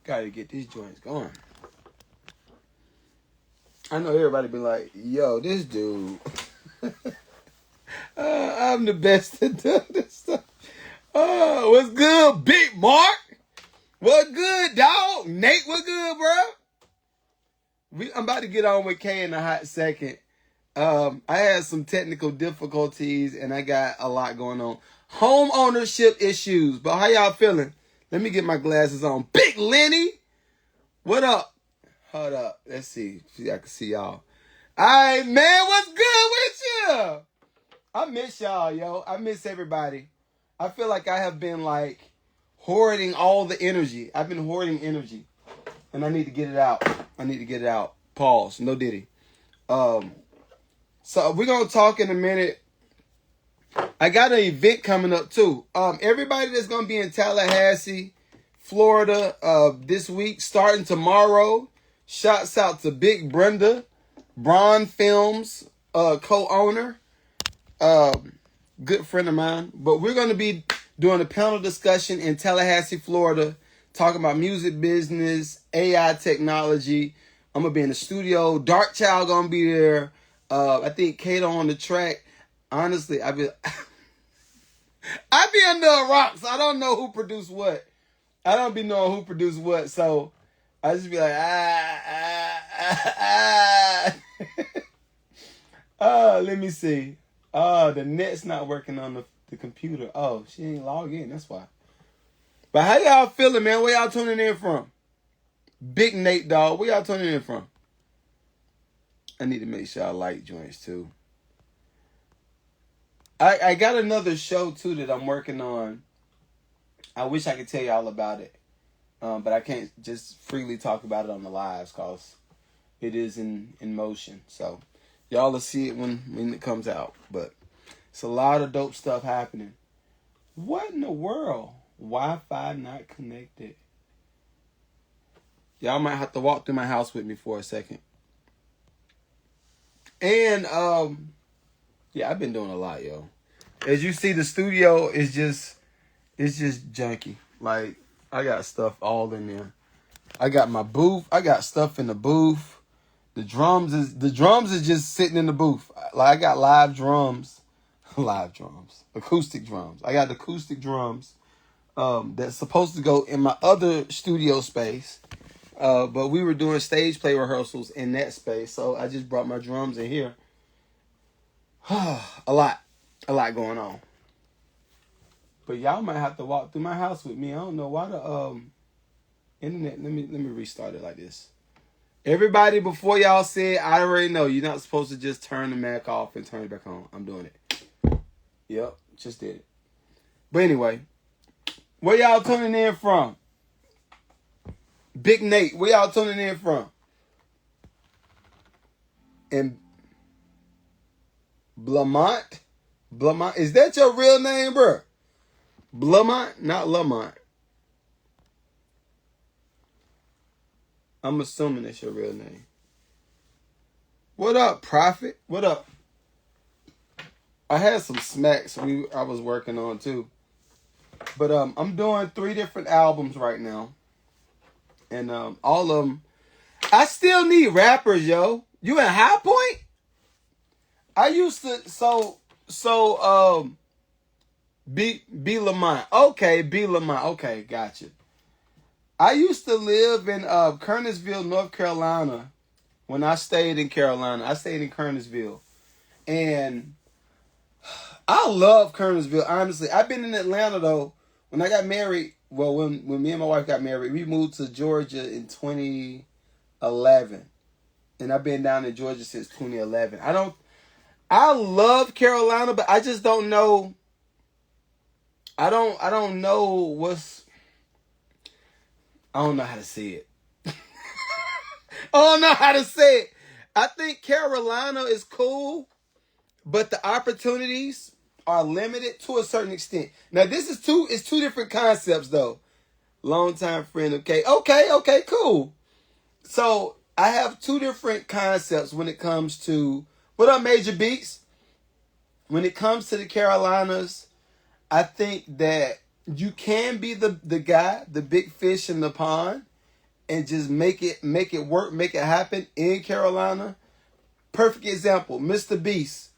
Gotta get these joints going. I know everybody be like, yo, this dude. I'm the best to do this stuff. What's good, Big Mark? What good, dog? Nate, what good, bro? I'm about to get on with Kay in a hot second. I had some technical difficulties and I got a lot going on. Home ownership issues. But how y'all feeling? Let me get my glasses on. Big Lenny, what up? Hold up. Let's see. See, I can see y'all. All right, man. What's good with you? I miss y'all, yo. I miss everybody. I feel like I have been like hoarding all the energy. I've been hoarding energy. And I need to get it out. Pause. No diddy. So we're going to talk in a minute. I got an event coming up too. Everybody that's going to be in Tallahassee, Florida this week, starting tomorrow. Shouts out to Big Brenda, Braun Films co-owner. Good friend of mine. But we're going to be doing a panel discussion in Tallahassee, Florida, talking about music business, AI technology. I'm going to be in the studio. Dark Child going to be there. I think Kato on the track. Honestly, I be under a rock, so I don't know who produced what. I don't be knowing who produced what, so I just be like, let me see. The net's not working on the computer. Oh, she ain't logged in, that's why. But how y'all feeling, man? Where y'all tuning in from? Big Nate, dog. Where y'all tuning in from? I need to make sure I like joints, too. I got another show, too, that I'm working on. I wish I could tell y'all about it. But I can't just freely talk about it on the lives because it is in motion. So y'all will see it when it comes out. But it's a lot of dope stuff happening. What in the world? Wi-Fi not connected. Y'all might have to walk through my house with me for a second. And yeah, I've been doing a lot, yo. As you see, the studio is just junky. Like, I got stuff all in there. I got my booth. I got stuff in the booth. The drums is just sitting in the booth. Like, I got live drums, acoustic drums. I got acoustic drums that's supposed to go in my other studio space. But we were doing stage play rehearsals in that space, so I just brought my drums in here. A lot going on. But y'all might have to walk through my house with me. I don't know why the internet. Let me restart it like this. Everybody, before y'all say it, I already know you're not supposed to just turn the Mac off and turn it back on. I'm doing it. Yep, just did it. But anyway, where y'all tuning in from? Big Nate, where y'all tuning in from? And Blamont, is that your real name, bro? Blamont, not Lamont. I'm assuming that's your real name. What up, Prophet? What up? I had some smacks I was working on too. But I'm doing 3 different albums right now. And all of them, I still need rappers, yo. You in High Point? I used to B Lamont. Okay, B Lamont. Okay, gotcha. I used to live in Kernersville, North Carolina. When I stayed in Carolina, I stayed in Kernersville. And I love Kernersville, honestly. I've been in Atlanta, though. When I got married, well, when me and my wife got married, we moved to Georgia in 2011. And I've been down in Georgia since 2011. I love Carolina, but I just don't know. I don't know I don't know how to say it. I don't know how to say it. I think Carolina is cool, but the opportunities are limited to a certain extent. Now, it's two different concepts, though. Longtime friend, okay, cool. So, I have 2 different concepts when it comes to, what up, Major Beats? When it comes to the Carolinas, I think that you can be the guy, the big fish in the pond, and just make it work, make it happen in Carolina. Perfect example, Mr. Beast.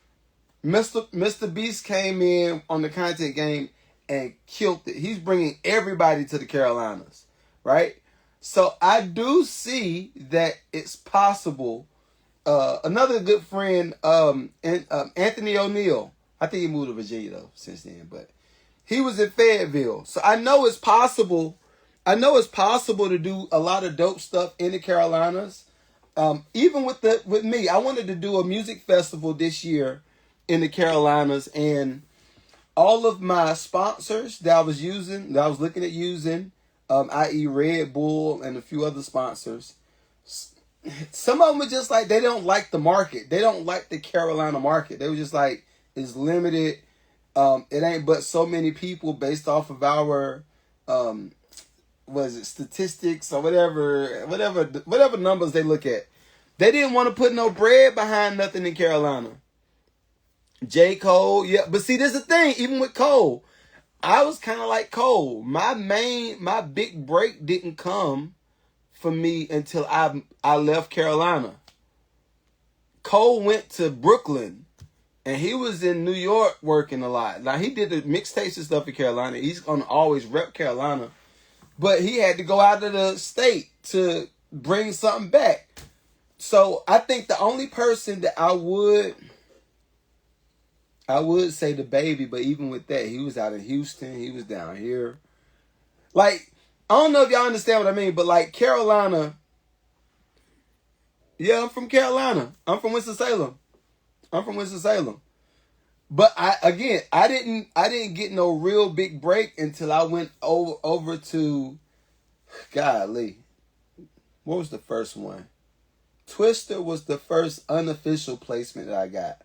Mr. Beast came in on the content game and killed it. He's bringing everybody to the Carolinas, right? So I do see that it's possible. Another good friend, Anthony O'Neill. I think he moved to Virginia though since then, but he was in Fayetteville. So I know it's possible. I know it's possible to do a lot of dope stuff in the Carolinas. Even with me, I wanted to do a music festival this year in the Carolinas, and all of my sponsors that I was using, that I was looking at using, i.e. Red Bull and a few other sponsors, some of them were just like, they don't like the market. They don't like the Carolina market. They were just like, it's limited. It ain't but so many people based off of our, was it statistics or whatever numbers they look at. They didn't want to put no bread behind nothing in Carolina. J. Cole, yeah, but see, there's the thing. Even with Cole, I was kind of like Cole. My big break didn't come for me until I left Carolina. Cole went to Brooklyn, and he was in New York working a lot. Now, he did the mixtapes and stuff in Carolina. He's gonna always rep Carolina, but he had to go out of the state to bring something back. So I think the only person that I would say the Baby, but even with that, he was out in Houston. He was down here. Like, I don't know if y'all understand what I mean, but like Carolina. Yeah, I'm from Carolina. I'm from Winston-Salem. But I didn't get no real big break until I went over to, golly, what was the first one? Twister was the first unofficial placement that I got.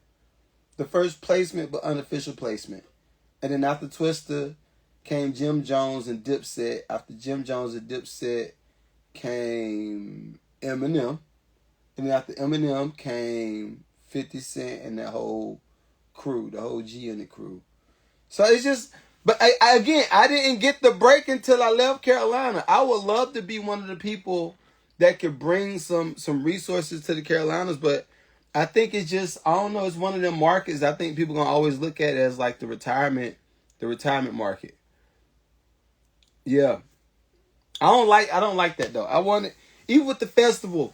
The first placement, but unofficial placement. And then after Twister came Jim Jones and Dipset. After Jim Jones and Dipset came Eminem. And then after Eminem came 50 Cent and that whole crew, the whole G Unit crew. So it's just, but I didn't get the break until I left Carolina. I would love to be one of the people that could bring some resources to the Carolinas, but I think it's just, I don't know, it's one of them markets I think people gonna always look at as like the retirement market. Yeah. I don't like that though. I wanted, even with the festival,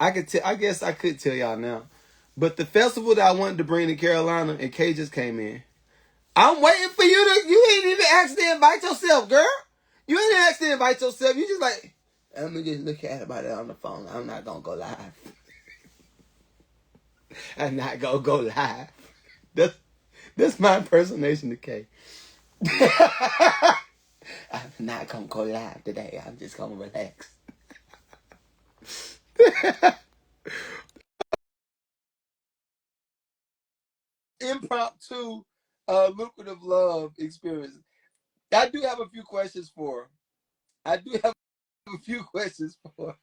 I guess I could tell y'all now. But the festival that I wanted to bring to Carolina, and Kay just came in. I'm waiting for you ain't even asked to invite yourself, girl. You ain't asked to invite yourself. You just like, let me just look at about it on the phone. I'm not gonna go live. I'm not gonna go live. That's my impersonation of Kay. I'm not gonna go live today. I'm just gonna relax. Impromptu, lucrative love experience. I do have a few questions for her. I do have a few questions for her.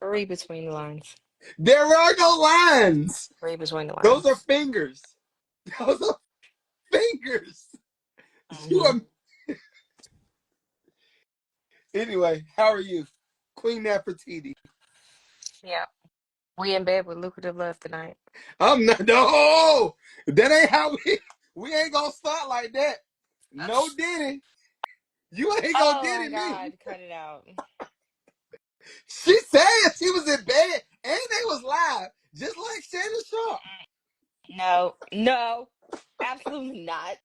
Read between the lines. There are no lines. Read between the Those are lines. fingers. Those are fingers. You Hmm. are. Anyway, how are you? Queen Nefertiti. Yeah. We in bed with lucrative love tonight. I'm not. No, that ain't how we ain't gonna start like that. No Diddy. You ain't gonna Oh my Diddy me. God, cut it out. She said she was in bed and they was live, just like Shannon Sharp. No, no, absolutely not.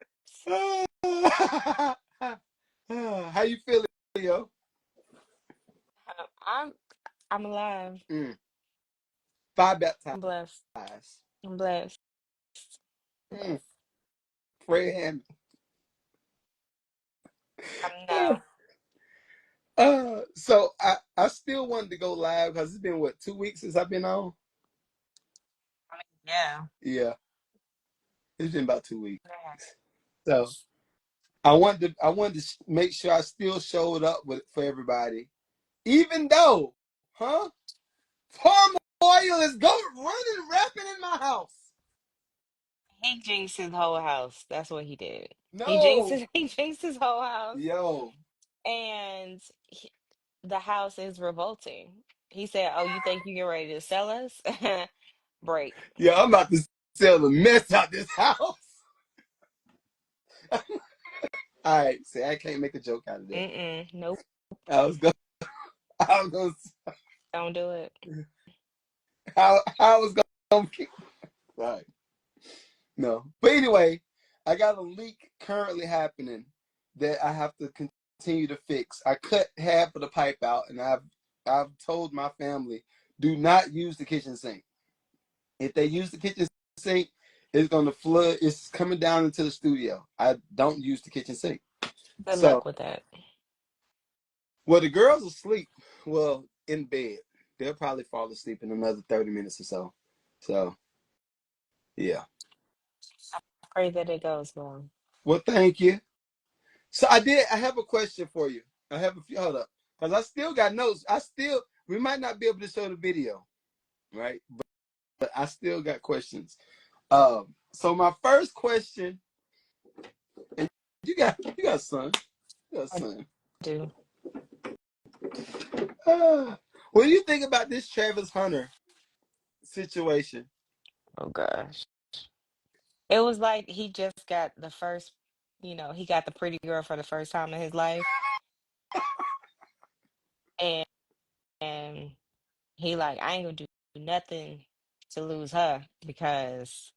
How you feeling, yo? I'm I'm alive. Mm. Five I'm baptized. blessed. I'm blessed. I'm Mm. blessed. Fred Hammond. No. So I still wanted to go live because it's been what, 2 weeks since I've been on. I mean, yeah. Yeah, it's been about 2 weeks. Yeah. So I wanted to make sure I still showed up for everybody, even though, huh? Palm oil is going running rapping in my house. He jinxed his whole house. That's what he did. He jinxed No, his, he jinxed his whole house. yo, And the house is revolting. He said, "Oh, you think you get ready to sell us?" Break. Yeah, I'm about to sell the mess out this house. All right, see, I can't make a joke out of that. Mm-mm. Nope. I was going, I was going, Don't do it. I was going. Right. No, but anyway, I got a leak currently happening that I have to continue to fix. I cut half of the pipe out, and I've told my family do not use the kitchen sink. If they use the kitchen sink, it's gonna flood. It's coming down into the studio. I don't use the kitchen sink. Good So, luck with that. well, the girls are asleep. Well, in bed. They'll probably fall asleep in another 30 minutes or so. So, yeah. Pray that it goes well. Well, thank you. So I did. I have a question for you. I have a few. Hold up, because I still got notes. We might not be able to show the video, right? But I still got questions. So my first question, and you got a son, you got a I son. do. What do you think about this Travis Hunter situation? Oh gosh. It was like he just got the first, he got the pretty girl for the first time in his life. And, and he like, I ain't gonna do nothing to lose her because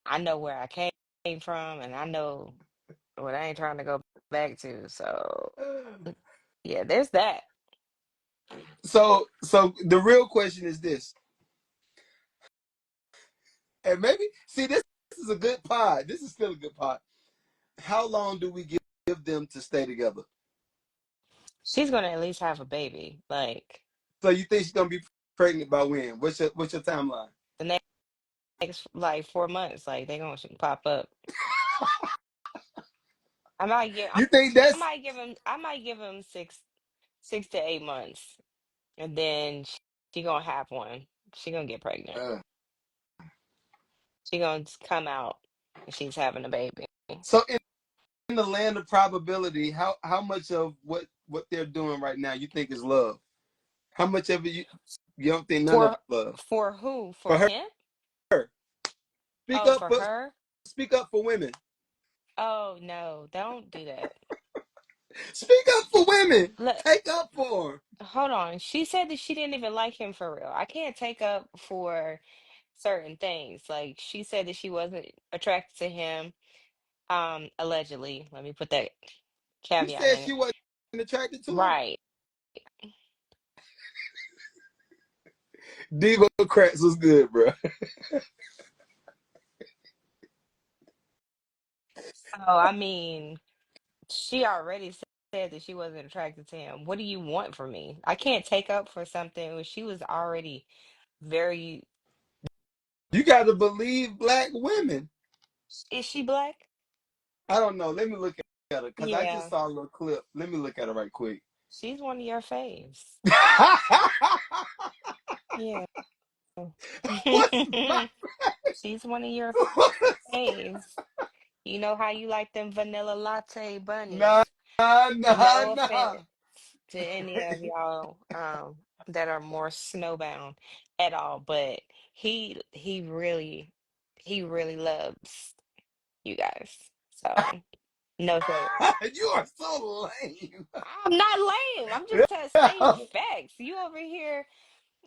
I know where I came from and I know what I ain't trying to go back to. So yeah, there's that. So the real question is this, and maybe see this is a good pod. This is still a good pod. How long do we give them to stay together? She's gonna at least have a baby. Like So you think she's gonna be pregnant by when? What's your timeline? the next like 4 months, like they gonna pop up. I might give You think that's I might give him 6 to 8 months. And then she gonna have one. She gonna get pregnant. uh, She gonna come out and she's having a baby. so in the land of probability? How much of what they're doing right now you think is love? How much of it you don't think none of For it love for who? for For him? her? Speak Oh, up for for her? speak up for women. Oh no, don't do that. Speak up for women. Look, Take up for them. hold on. She said that she didn't even like him for real. I can't take up for certain things. Like she said that she wasn't attracted to him, allegedly. Let me put that She caveat said in she it. wasn't attracted to him. Right. Diva cracks was good, bro. So I mean, she already said that she wasn't attracted to him. What do you want from me? I can't take up for something when she was already very. You got to believe black women. Is she black? I don't know. Let me look at her because I just Yeah, saw a little clip. Let me look at her right quick. she's one of your faves. Yeah. What's my She's one of your what's, faves. You know how you like them vanilla latte nah, bunnies. nah, No nah. offense to any of y'all that are more snowbound at all, but he really loves you guys. So no shade. You are so lame. I'm not lame. I'm just stating facts. You over here.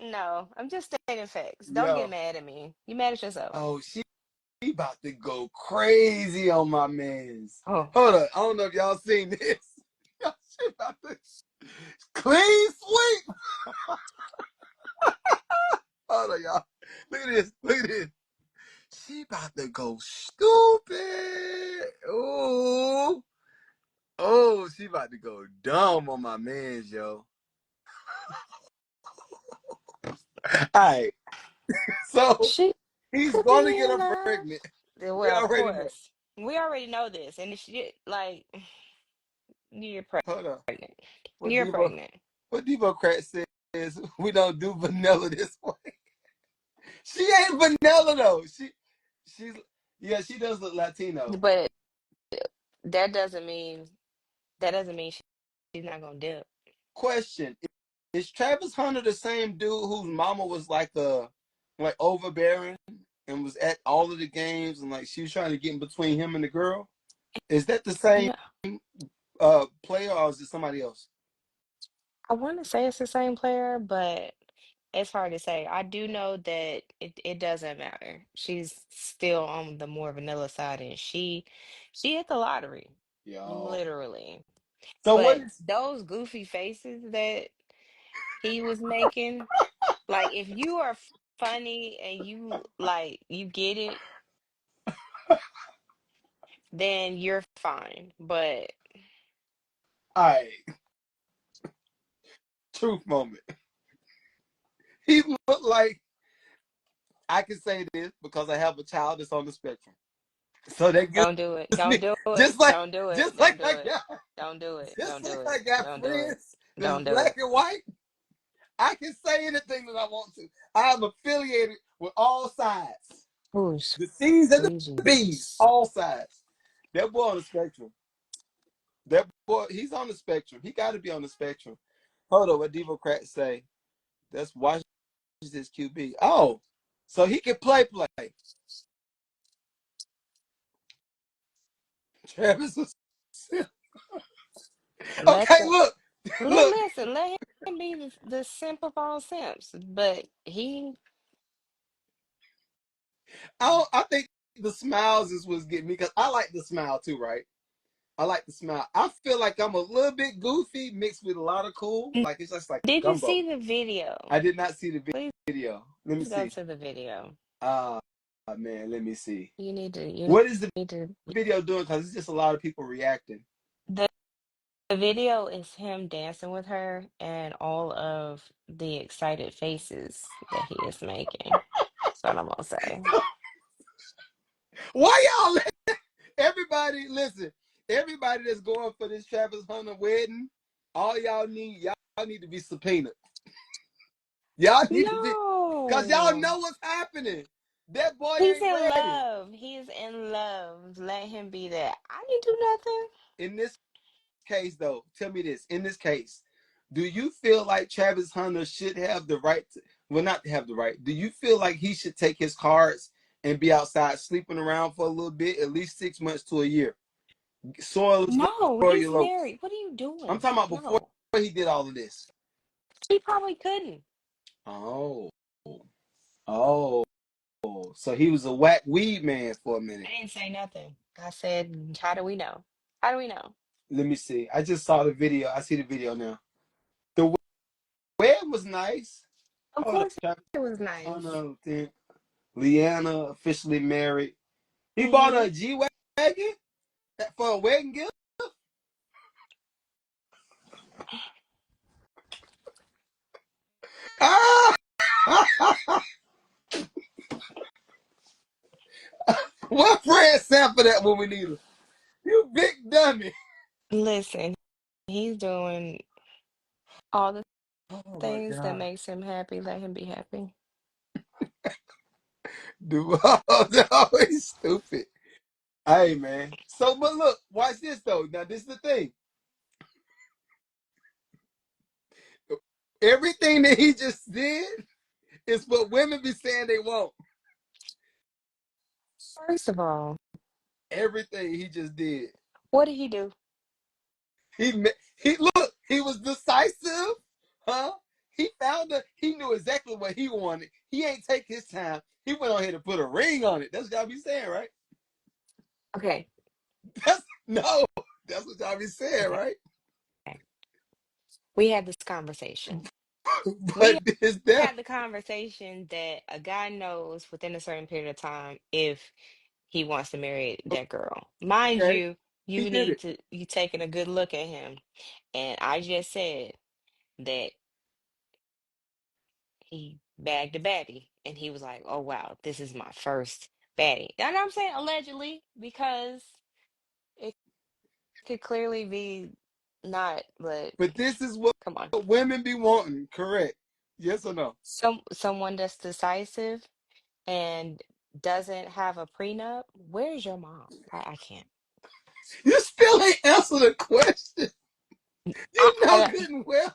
No, I'm just stating facts. Don't get Yo, mad at me. You mad at yourself. oh, she about to go crazy on my man's. Oh, Hold up. I don't know if y'all seen this. She about to clean sweep. Hold on, y'all. Look at this. Look at this. She about to go stupid. Ooh. Oh, she about to go dumb on my man's, yo. All right. So she he's could gonna be get in her love. pregnant. We Well, of already know. course. We already know this. And she like you're Hold on. pregnant. What You're Debo pregnant. what Democrat says we don't do vanilla this way. She ain't vanilla though. She's yeah, she does look Latino. But that doesn't mean that doesn't mean she's not gonna dip. Question. Is Travis Hunter the same dude whose mama was like overbearing and was at all of the games and like she was trying to get in between him and the girl? Is that the same Yeah, player or is it somebody else? I want to say it's the same player, but it's hard to say. I do know that it doesn't matter. She's still on the more vanilla side, and she hit the lottery, Yo. literally. So what But is those goofy faces that he was making, like if you are funny and you like you get it, then you're fine. But all right, truth moment. He looked like I can say this because I have a child that's on the spectrum. So that gives don't do it. Don't me do it. just like Don't do it. just like Don't do I it. got Don't do it. just Don't do like it. I got Don't do it. friends that's Don't do it. black and white, I can say anything that I want to. I am affiliated with all sides. Oh, The C's and sweet the B's, Jesus. all sides. That boy on the spectrum. That boy, he's on the spectrum. He got to be on the spectrum. Hold on, what Devocrat say? That's Washington's QB. Oh, so he can play. Travis was Let okay. the Look. listen, let him be the simp of all simps. But he I think the smiles is what's getting me because I like the smile too, right? I like the smile. I feel like I'm a little bit goofy mixed with a lot of cool. Like it's just like a did you gumbo. see the video? I did not see the Please video. Let me go see. to the video. Uh man, let me see. You What is the need to video doing? Because it's just a lot of people reacting. the the video is him dancing with her and all of the excited faces that he is making. That's what I'm gonna say. Why y'all? Everybody, listen. Everybody that's going for this Travis Hunter wedding, all y'all need to be subpoenaed. Y'all need to be, cause y'all No. know what's happening. That boy He's ain't in ready. love. He's in love. Let him be that. I didn't do nothing. In this case, though, tell me this. In this case, do you feel like Travis Hunter should have the right to, well, not have the right. Do you feel like he should take his cards and be outside sleeping around for a little bit, at least 6 months to a year? Soil is No, grow he's your oats. married. What are you I'm doing? talking about before No, he did all of this. he probably couldn't. Oh, oh, so he was a whack weed man for a minute. I didn't say nothing. I said, how do we know? How do we know? Let me see. I just saw the video. I see the video now. The web was nice. Of Hold up, course Travis it was nice. Hunter, then Leanna officially married. He bought Hmm. a G wagon for a wedding gift. Ah! What Fred Sanford that when we need him? You big dummy. Listen, he's doing all the Oh my things that god, makes him happy. Let him be happy. dude, oh, always stupid. Hey man. So, but look, watch this though. Now this is the thing. Everything that he just did is what women be saying they want. First of all, Everything he just did. what did he do? He look. He was decisive, huh? He found it. He knew exactly what he wanted. He ain't take his time. He went on here to put a ring on it. That's what y'all be saying, right? Okay, That's no. That's what y'all be saying, okay, right? okay. We had this conversation. But We this that had the conversation that a guy knows within a certain period of time if he wants to marry that girl. Mind okay. you, He you did need it. to you taking a good look at him. And I just said that he bagged a baddie. And he was like, oh wow, this is my first baddie. And I'm saying allegedly because it could clearly be not, but But this is what come on. women be wanting. Correct? Yes or no? Someone that's decisive and doesn't have a prenup, where's your mom? I can't. You still ain't answer the question. You know I good and well.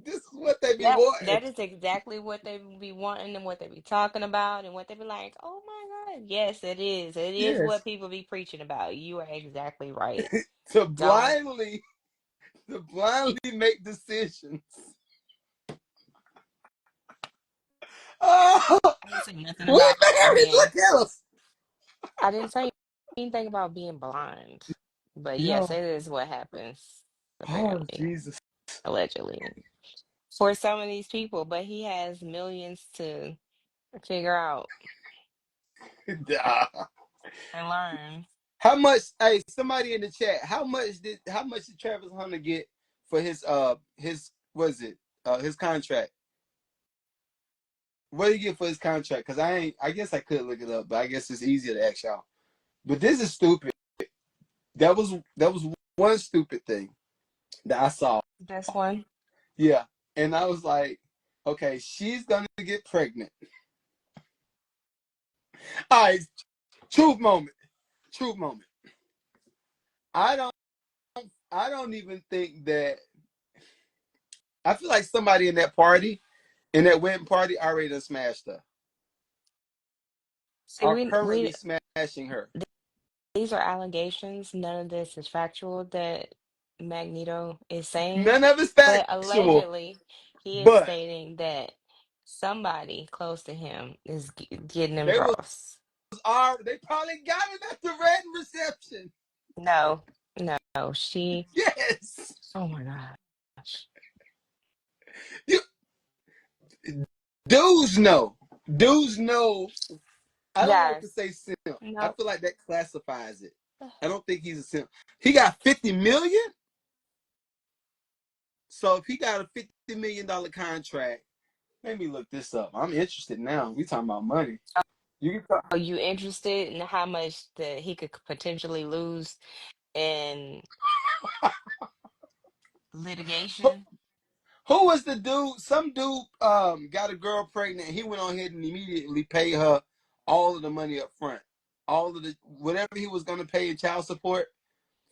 This is what they be Yep, wanting. that is exactly what they be wanting and what they be talking about and what they be like, oh my God. Yes, it is. It is Yes. what people be preaching about. You are exactly right. To Don't blindly to blindly make decisions. Oh, I didn't say nothing we about married. being Look at us. I didn't say anything about being blind. But yes, Yo. it is what happens, Oh apparently, Jesus. allegedly, for some of these people. But he has millions to figure out Nah. and learn. How much? Hey, somebody in the chat. How much did Travis Hunter get for his was it his contract? What did he get for his contract? Because I guess I could look it up, but I guess it's easier to ask y'all. But this is stupid. That was one stupid thing that I saw. This one. Yeah, and I was like, okay, she's gonna get pregnant. All right, truth moment. Truth moment. I don't. I don't even think that. I feel like somebody in that wedding party, already done smashed her. See, Are we currently smashing her. these are allegations. None of this is factual that Magneto is saying, None of it's but factual, allegedly he is but stating that somebody close to him is getting them they was draws. they probably got it at the wedding reception. No, no, she. Yes, Oh my gosh. you, dudes know. Dudes know. I don't like to Guys, say simp. I no. feel like that classifies it. I don't think he's a simp. He got 50 million. So if he got a $50 million contract, let me look this up. I'm interested now. We talking about money. You can talk. Are you interested in how much that he could potentially lose in litigation? Who was the dude? Some dude got a girl pregnant. He went on ahead and immediately paid her all of the money up front. All of the whatever he was gonna pay in child support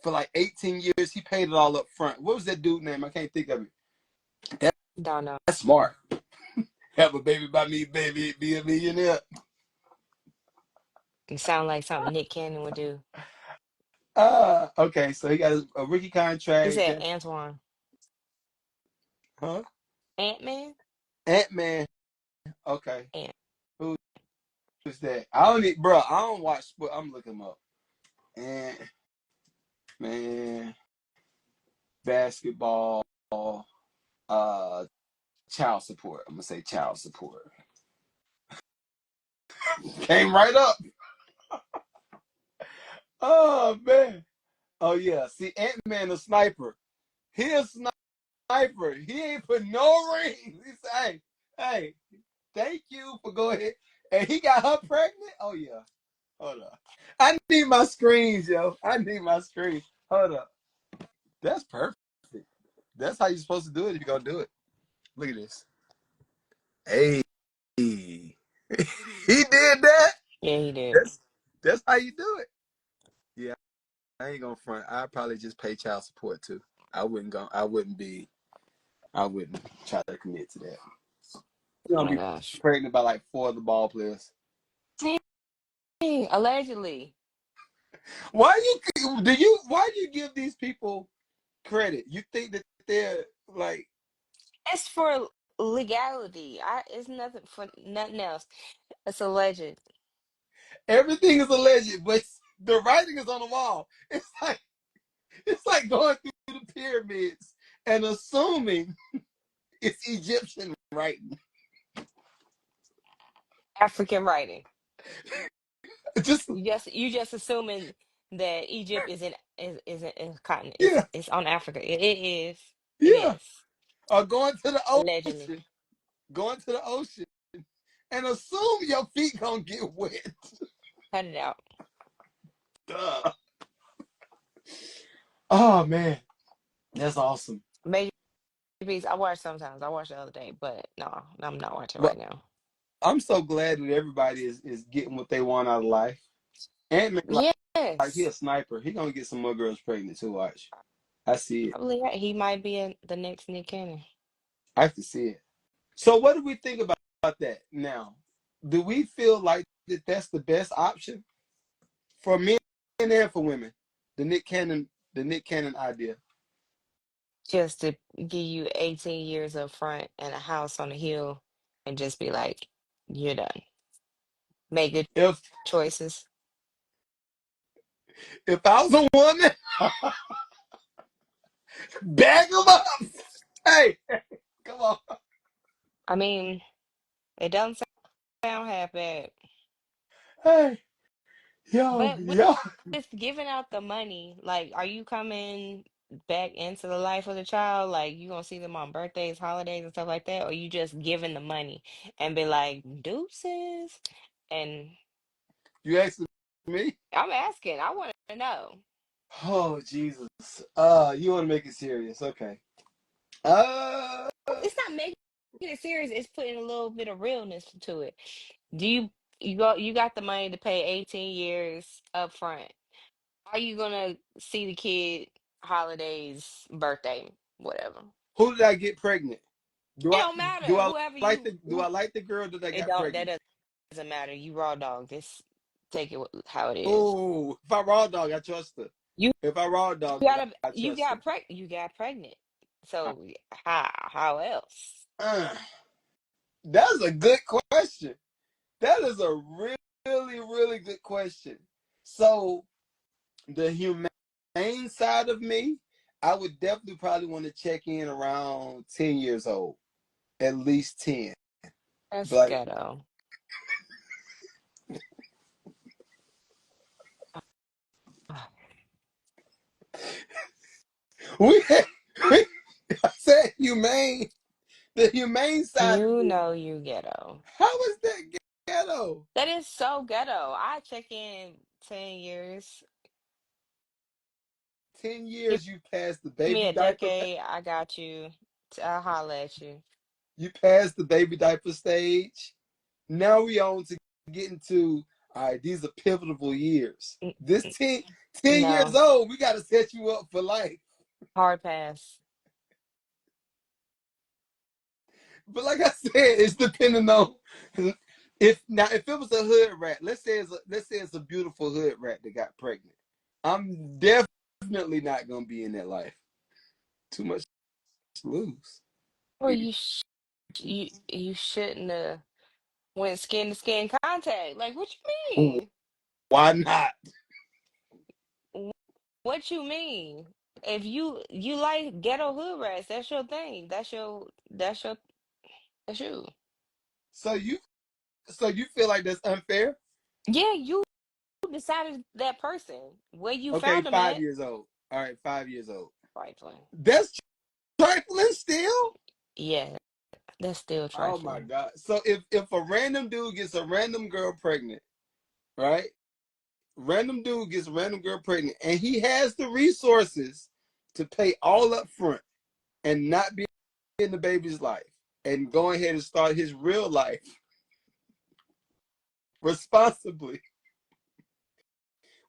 for like 18 years, he paid it all up front. What was that dude name? I can't think of it. Don't know. That's smart. Have a baby by me, baby, be a millionaire. You sound like something Nick Cannon would do. Okay, so he got a rookie He contract. said Antoine. Huh? Ant-Man? Ant-Man. Okay. Ant. Who is that? I don't need, bro. I don't watch sport. I'm looking him up. Ant-Man, basketball, uh, child support. I'm gonna say child support. Came right up. Oh man. Oh yeah. See, Ant-Man a sniper. He a sniper. He ain't put no rings. He said, hey, thank you for going ahead. And he got her pregnant? Oh yeah. Hold up. I need my screens, yo. I need my screens. Hold up. That's perfect. That's how you're supposed to do it if you're gonna do it. Look at this. Hey. He did that. Yeah, he did. That's how you do it. Yeah, I ain't gonna front. I'd probably just pay child support too. I wouldn't try to commit to that. You're Oh gonna my be gosh. pregnant by like four of the ball players. Dang, allegedly. Why do you give these people credit? You think that they're like It's for legality. It's nothing for nothing else. It's alleged. everything is alleged, but the writing is on the wall. It's like going through the pyramids and assuming it's Egyptian writing. African writing. Just You just assuming that Egypt is in continent. yeah, It's on Africa. It is. It yeah. is. Or going to the Allegedly. ocean, going to the ocean, and assume your feet gonna get wet. Cut it out. Duh. Oh man, that's awesome. Major Piece. I watch sometimes. I watched the other day, but no, I'm not watching Well, right now. I'm so glad that everybody is getting what they want out of life. Ant-Man, like he Yes. a sniper. He gonna get some more girls pregnant too. Watch, I see it. Probably right. He might be the next Nick Cannon. I can see it. So what do we think about that now? Do we feel like that's the best option for men and for women? The Nick Cannon, the Nick Cannon idea. Just to give you 18 years up front and a house on the hill and just be like, you're done. Make good If choices. I was a woman, bag them up. Hey, come on. I mean, it doesn't sound half bad. Hey, yo, But yo. with giving out the money, like, are you coming back into the life of the child? Like, you gonna see them on birthdays, holidays, and stuff like that? Or you just giving the money and be like, deuces? And You asking me? I'm asking, I want to know. Oh Jesus. You want to make it serious? Okay. Uh, It's not making it serious, it's putting a little bit of realness to it. Do you got the money to pay 18 years up front? Are you gonna see the kid holidays, birthday, whatever? who did I get pregnant? Do It I don't do matter. I Whoever like you the do I who like the girl that I it got don't pregnant? doesn't matter. You raw dog. Just take it how it is. Oh, if I raw dog, I trust her. You If I raw dog, I trust her. you got pregnant. So how else? Uh, that's a good question. That is a really good question. So the humane side of me, I would definitely probably want to check in around 10 years old, at least 10. That's But ghetto. we, we I said humane, the humane side of You me. know you ghetto. How is that ghetto? That is so ghetto. I check in 10 years. 10 Give years you passed the me baby a diaper, decade. I got you. I'll holler at you. you passed the baby diaper stage. Now we on to get into, all right, these are pivotal years. N- This n- 10 years No, old, we got to set you up for life. hard pass. But like I said, it's depending on if it was a hood rat. Let's say it's a beautiful hood rat that got pregnant. I'm definitely not gonna be in that life. Too much to lose. Well, you shouldn't have went skin to skin contact. Like, what you mean? Why not? Wh- What you mean? If you like ghetto hood rats, that's your thing. That's you. So you feel like that's unfair? Yeah, you decided that person where you Okay, found them at. 5 years old. All right, 5 years old. Trifling. That's trifling still. Yeah, that's still Oh my trifling. god. So if a random dude gets a random girl pregnant, right? Random dude gets a random girl pregnant, and he has the resources to pay all up front and not be in the baby's life and go ahead and start his real life responsibly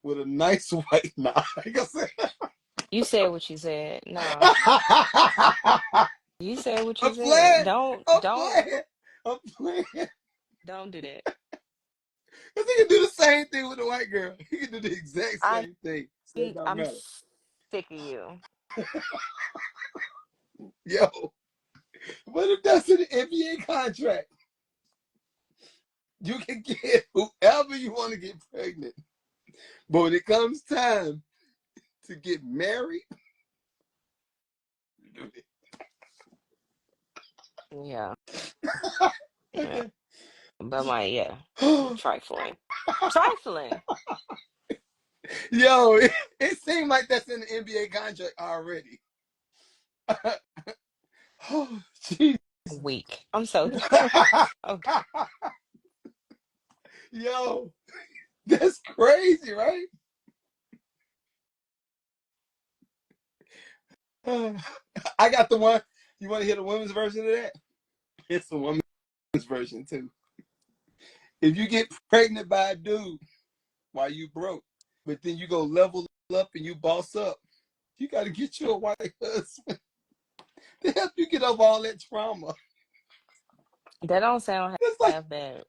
with a nice white nah. Like I said. You said what you said. No, you said what you I'm said. playing. Don't I'm don't playing. I'm playing. don't do that. Because he can do the same thing with a white girl. He can do the exact I'm same thing. So it don't I'm matter. sick of you. Yo, what if that's an NBA contract? You can get whoever you want to get pregnant. But when it comes time to get married, Yeah, yeah. But yeah, trifling, trifling. yo, it seemed like that's in the NBA contract already. Oh, jeez. Weak. I'm so okay. Yo, that's crazy, right? I got the one. You want to hear the women's version of that? It's the women's version too. If you get pregnant by a dude while you broke, but then you go level up and you boss up, you got to get you a white husband to help you get over all that trauma. That don't sound It's like half bad.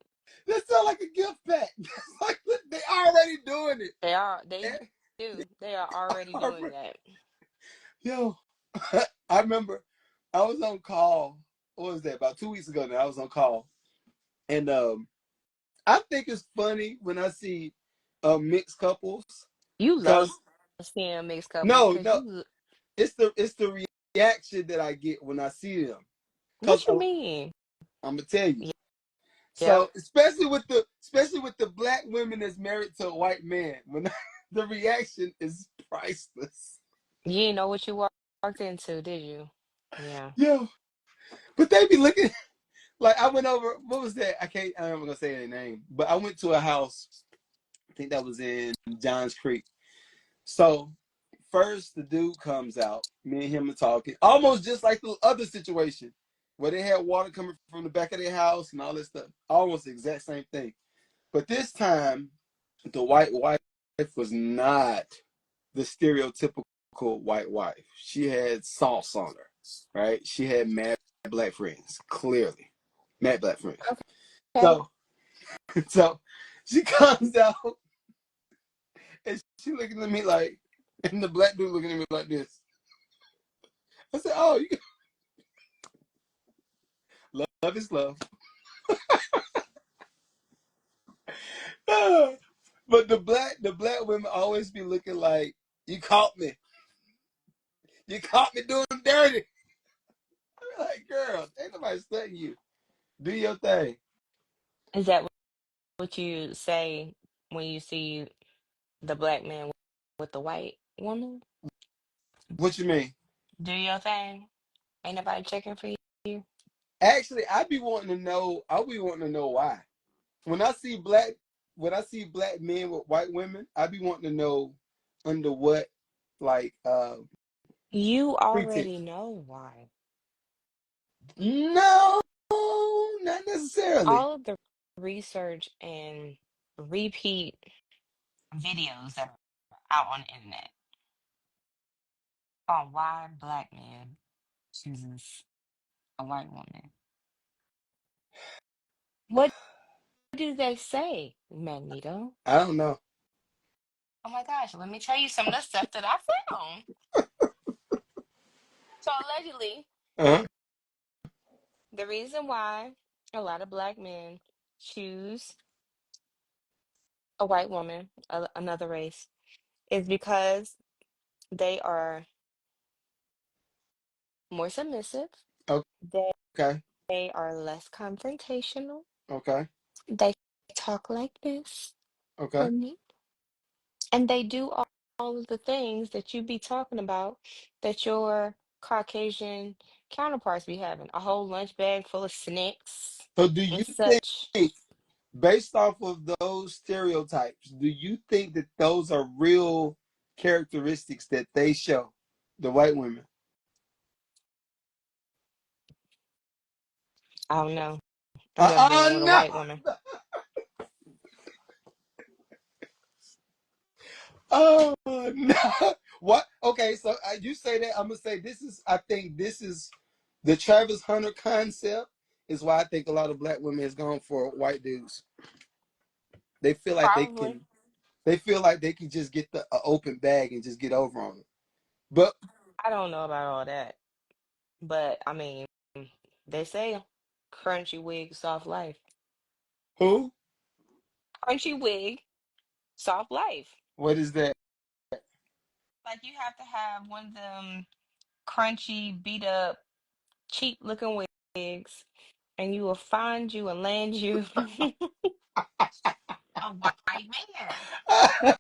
that sound like a gift pack. It's like they already doing it. They And do. They are already they doing that. yo, I remember I was on call. What was that? About 2 weeks ago now. I was on call. And I think it's funny when I see mixed couples. You love Cause seeing mixed couples no, because no, you. it's the reaction that I get when I see them. Cause What you mean? I'm gonna tell you. Y- So Yep. especially with the black women that's married to a white man, when the reaction is priceless. You didn't know what you walked into, did you? Yeah. Yo, but they be looking like I went over. What was that? I'm not gonna say their name, but I went to a house. I think that was in Johns Creek. So first, the dude comes out. Me and him are talking, almost just like the other situation where they had water coming from the back of their house and all this stuff. Almost the exact same thing. But this time, the white wife was not the stereotypical white wife. She had sauce on her, right? She had mad black friends, clearly, mad black friends. Okay. So, so she comes out and she looking at me like, and the black dude looking at me like this. I said, "Oh, you love is love." But the black women always be looking like, "You caught me. You caught me doing dirty." I'm like, "Girl, ain't nobody studying you. Do your thing." Is that what you say when you see the black man with the white woman? What you mean? Do your thing. Ain't nobody checking for you. Actually, I be wanting to know why. When I see black when I see black men with white women, I be wanting to know under what like You already pretense. know why. No, not necessarily. All of the research and repeat videos that are out on the internet on why black man chooses a white woman. What do they say, Magneto? I don't know. Oh my gosh, let me tell you some of the stuff that I found. So allegedly, Uh-huh. the reason why a lot of black men choose a white woman, another race, is because they are more submissive. They Okay. they are less confrontational. Okay. They talk like this Okay. for me. And they do all of the things that you be talking about that your Caucasian counterparts be having. A whole lunch bag full of snacks So do and you such. think, based off of those stereotypes, do you think that those are real characteristics that they show, the white women? I don't know. I've never been with a No. white woman. Oh no! What? Okay, so you say that. I'm gonna say this is. I think this is the Travis Hunter concept. Is why I think a lot of black women has gone for white dudes. They feel like they Probably. can. They feel like they can just get the open bag and just get over on it. But I don't know about all that. But I mean, they say crunchy wig, soft life. who? Crunchy wig, soft life. What is that? Like you have to have one of them crunchy, beat up, cheap looking wigs, and you will find you and land you a white man.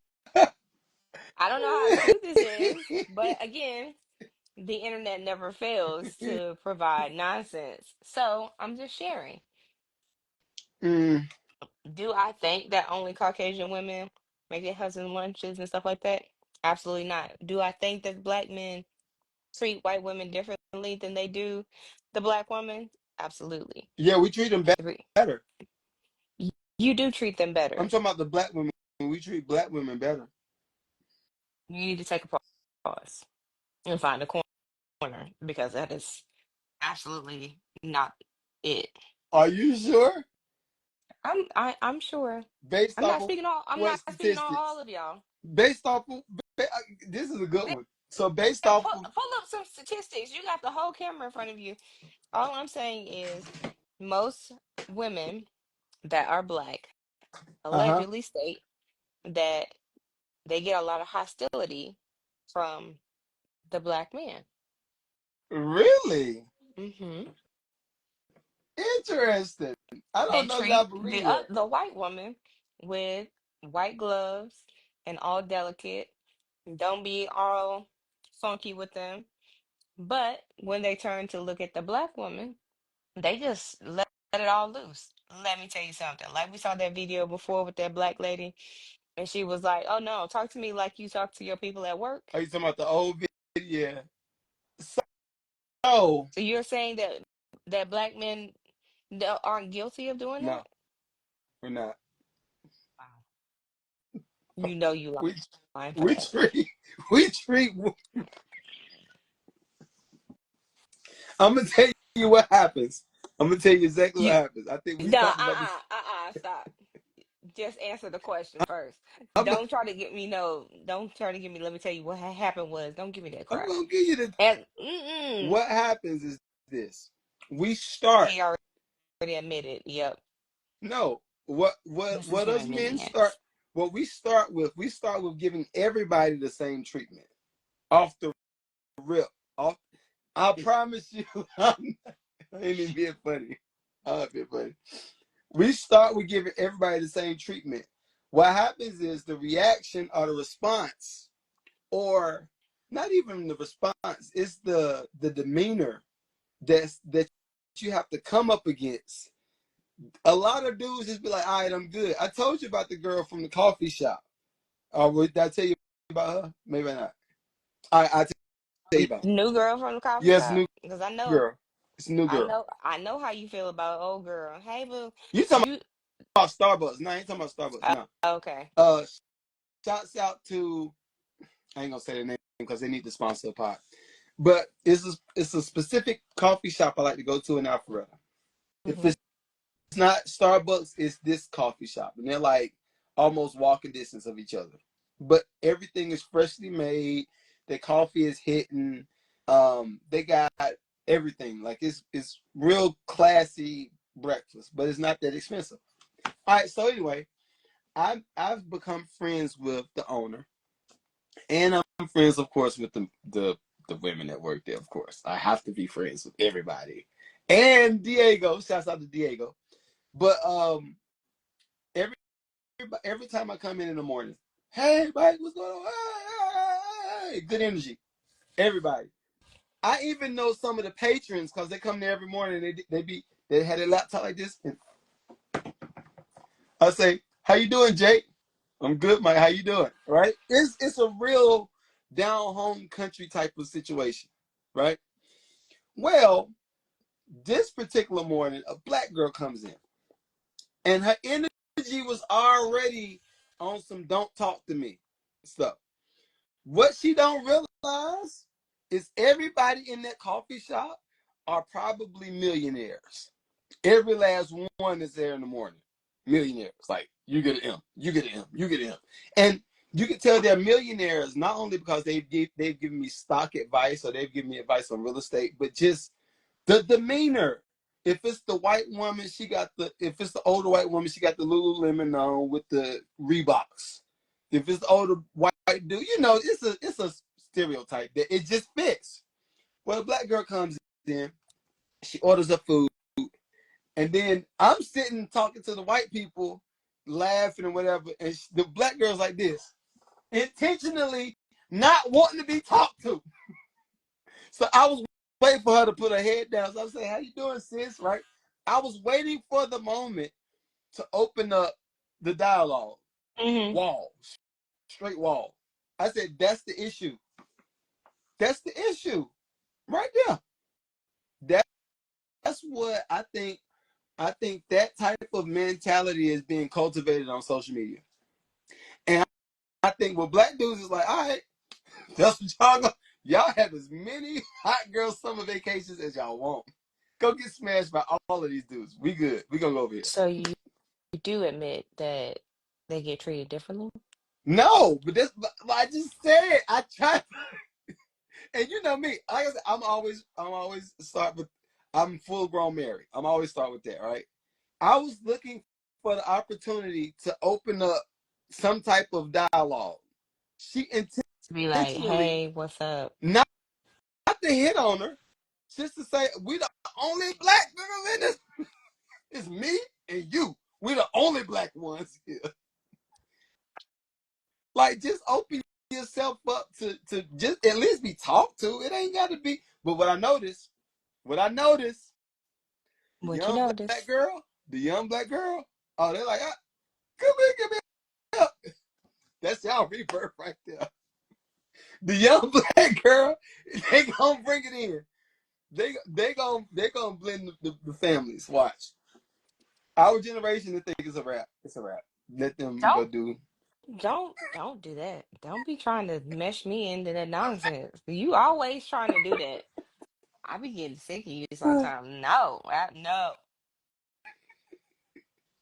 I don't know how true this is, but again, the internet never fails to provide nonsense. So I'm just sharing. Mm, Do I think that only Caucasian women make their husbands lunches and stuff like that? Absolutely not. Do I think that black men treat white women differently than they do the black woman? Absolutely. yeah, we treat them Three. better. You do treat them I'm better. talking about the black women. We treat black women better. You need to take a pause and find a corner because that is. absolutely not it. Are you sure? I'm sure. Based off of I'm what not speaking on statistics? all of y'all. Based off of this is a good one. So based Yeah, off pull, of pull up some statistics. You got the whole camera in front of you. All I'm saying is most women that are black uh-huh. allegedly state that they get a lot of hostility from the black man. Really Hmm. interesting. I They don't know if I treat believe that. the white woman with white gloves and all delicate. Don't be all funky with them. But when they turn to look at the black woman, they just let it all loose. Let me tell you something. Like we saw that video before with that black lady, and she was like, "Oh no, talk to me like you talk to your people at work." Are you talking about the old video? Yeah. So So you're saying that black men aren't guilty of doing no, that? we're not. Wow. You know you We lying for we that. treat we treat. I'm gonna tell you what happens. I'm gonna tell you exactly what You happens. I think we nah, talked about this. stop. Just answer the question first. I'm, Don't try to give me, let me tell you what happened was, don't give me that I'm crap. gonna give you the. And What happens is this: we start. he already admitted, yep, No, this is what him us admitting men it. start? What we start with giving everybody the same treatment off the rip. Off. I promise you, I ain't even being funny. I'm not being funny. We start with giving everybody the same treatment. What happens is the reaction or the response, or not even the response, it's the demeanor that you have to come up against. A lot of dudes just be like, all right, I'm good. I told you about the girl from the coffee shop. Or did I tell you about her? Maybe not. I tell you about her. New girl from the coffee Yes, shop. new Because girl. It's a new girl. I know how you feel about old girl. Hey boo, You talking you about Starbucks? No, I ain't talking about Starbucks. No. okay. Uh, shouts out to, I ain't gonna say the name because they need to sponsor a pod. But it's a specific coffee shop I like to go to in Alpharetta. If Hmm. it's not Starbucks, it's this coffee shop, and they're like almost walking distance of each other. But everything is freshly made. The coffee is hitting. They got everything. Like it's real classy breakfast, but it's not that expensive. All right. So anyway, I've become friends with the owner, and I'm friends, of course, with the women that work there. Of course, I have to be friends with everybody. And Diego, shouts out to Diego. But every every time I come in the morning, hey, Mike, what's going on? Hey, good energy, everybody. I even know some of the patrons because they come there every morning. They had a laptop like this, and I say, "How you doing, Jake? I'm good, Mike. How you doing? Right? It's a real down home country type of situation, right? Well, this particular morning, a black girl comes in, and her energy was already on some "don't talk to me" stuff. What she don't realize is everybody in that coffee shop are probably millionaires. Every last one is there in the morning. Millionaires. Like, you get an M, you get an M, you get an M. And you can tell they're millionaires not only because they've given me stock advice or they've given me advice on real estate, but just the demeanor. If it's the white woman, if it's the older white woman, she got the Lululemon on with the Reeboks. If it's the older white dude, it's a stereotype that it just fits. Well, a black girl comes in, she orders her food, and then I'm sitting talking to the white people, laughing and whatever, and the black girl's like this, intentionally not wanting to be talked to. So I was waiting for her to put her head down. So I was saying, "How you doing, sis?" Right? I was waiting for the moment to open up the dialogue. Hmm. Wall, straight wall. I said, "That's the issue. That's the issue, right there. That's what I think. I think that type of mentality is being cultivated on social media, and I think what black dudes is like, all right, that's what y'all go. Y'all have as many hot girl summer vacations as y'all want. Go get smashed by all of these dudes. We good. We gonna go over here. So you do admit that they get treated differently? No, but this, but I just said I tried, and you know me. Like I said, I'm always start with, I'm full grown Mary. I'm always start with that, right? I was looking for the opportunity to open up some type of dialogue. She Be like, intentionally hey, what's up? not to hit on her, just to say we the only black girls in this. It's me and you. We the only black ones here. Like, just open yourself up to just at least be talked to. It ain't got to be. But what I noticed, the What you young black notice? girl, the young black girl. Oh, they're like, come here, come here. Up. That's y'all rebirth right there. The young black girl, they gonna bring it in. They gonna blend the families. Watch. Our generation, they think it's a wrap. It's a wrap. Let them go Don't do. don't do that. Don't be trying to mesh me into that nonsense. You always trying to do that. I be getting sick of you sometimes. No, no.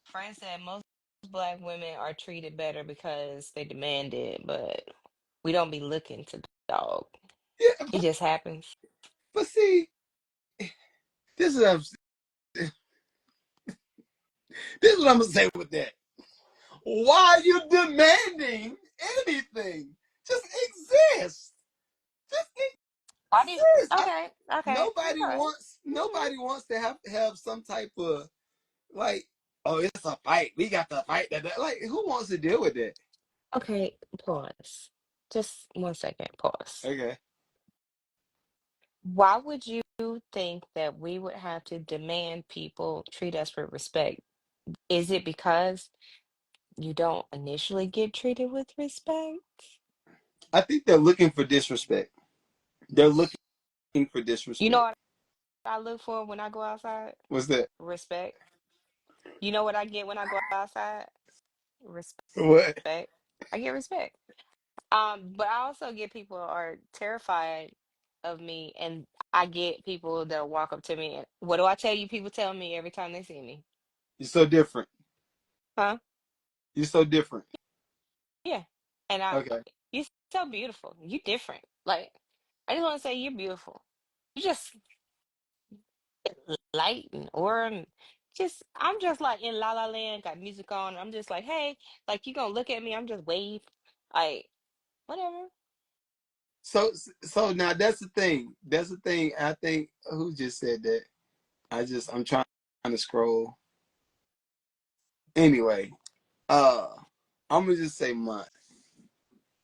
Friend said most black women are treated better because they demand it, but we don't be looking to dog. Yeah, It just happens. but see, this is what I'm, this is what I'm gonna say with that. Why are you demanding anything? Just exist. Just Why do you? exist. Okay, okay, okay. Hmm. Nobody wants to have some type of like, oh, it's a fight. We got to fight that. Like, who wants to deal with that? Okay, pause. Just 1 second, pause. Okay. Why would you think that we would have to demand people treat us with respect? Is it because you don't initially get treated with respect? I think they're looking for disrespect. They're looking for You know disrespect. what I look for when I go outside? What's that? Respect. You know what I get when I go outside? Respect. What? I get respect. But I also get people are terrified of me, and I get people that walk up to me and what do I tell you? People tell me every time they see me, You're so different. huh? You're so different. Yeah, and I, Okay. you so beautiful. You different. Like I just want to say you're beautiful. You just light and aura. And just I'm just like in La La Land, got music on. I'm just like, hey, like you gonna look at me? I'm just wave, like whatever. So now that's the thing. That's the thing. I think who just said that. I'm trying to scroll. Anyway, uh, I'm gonna just say mine.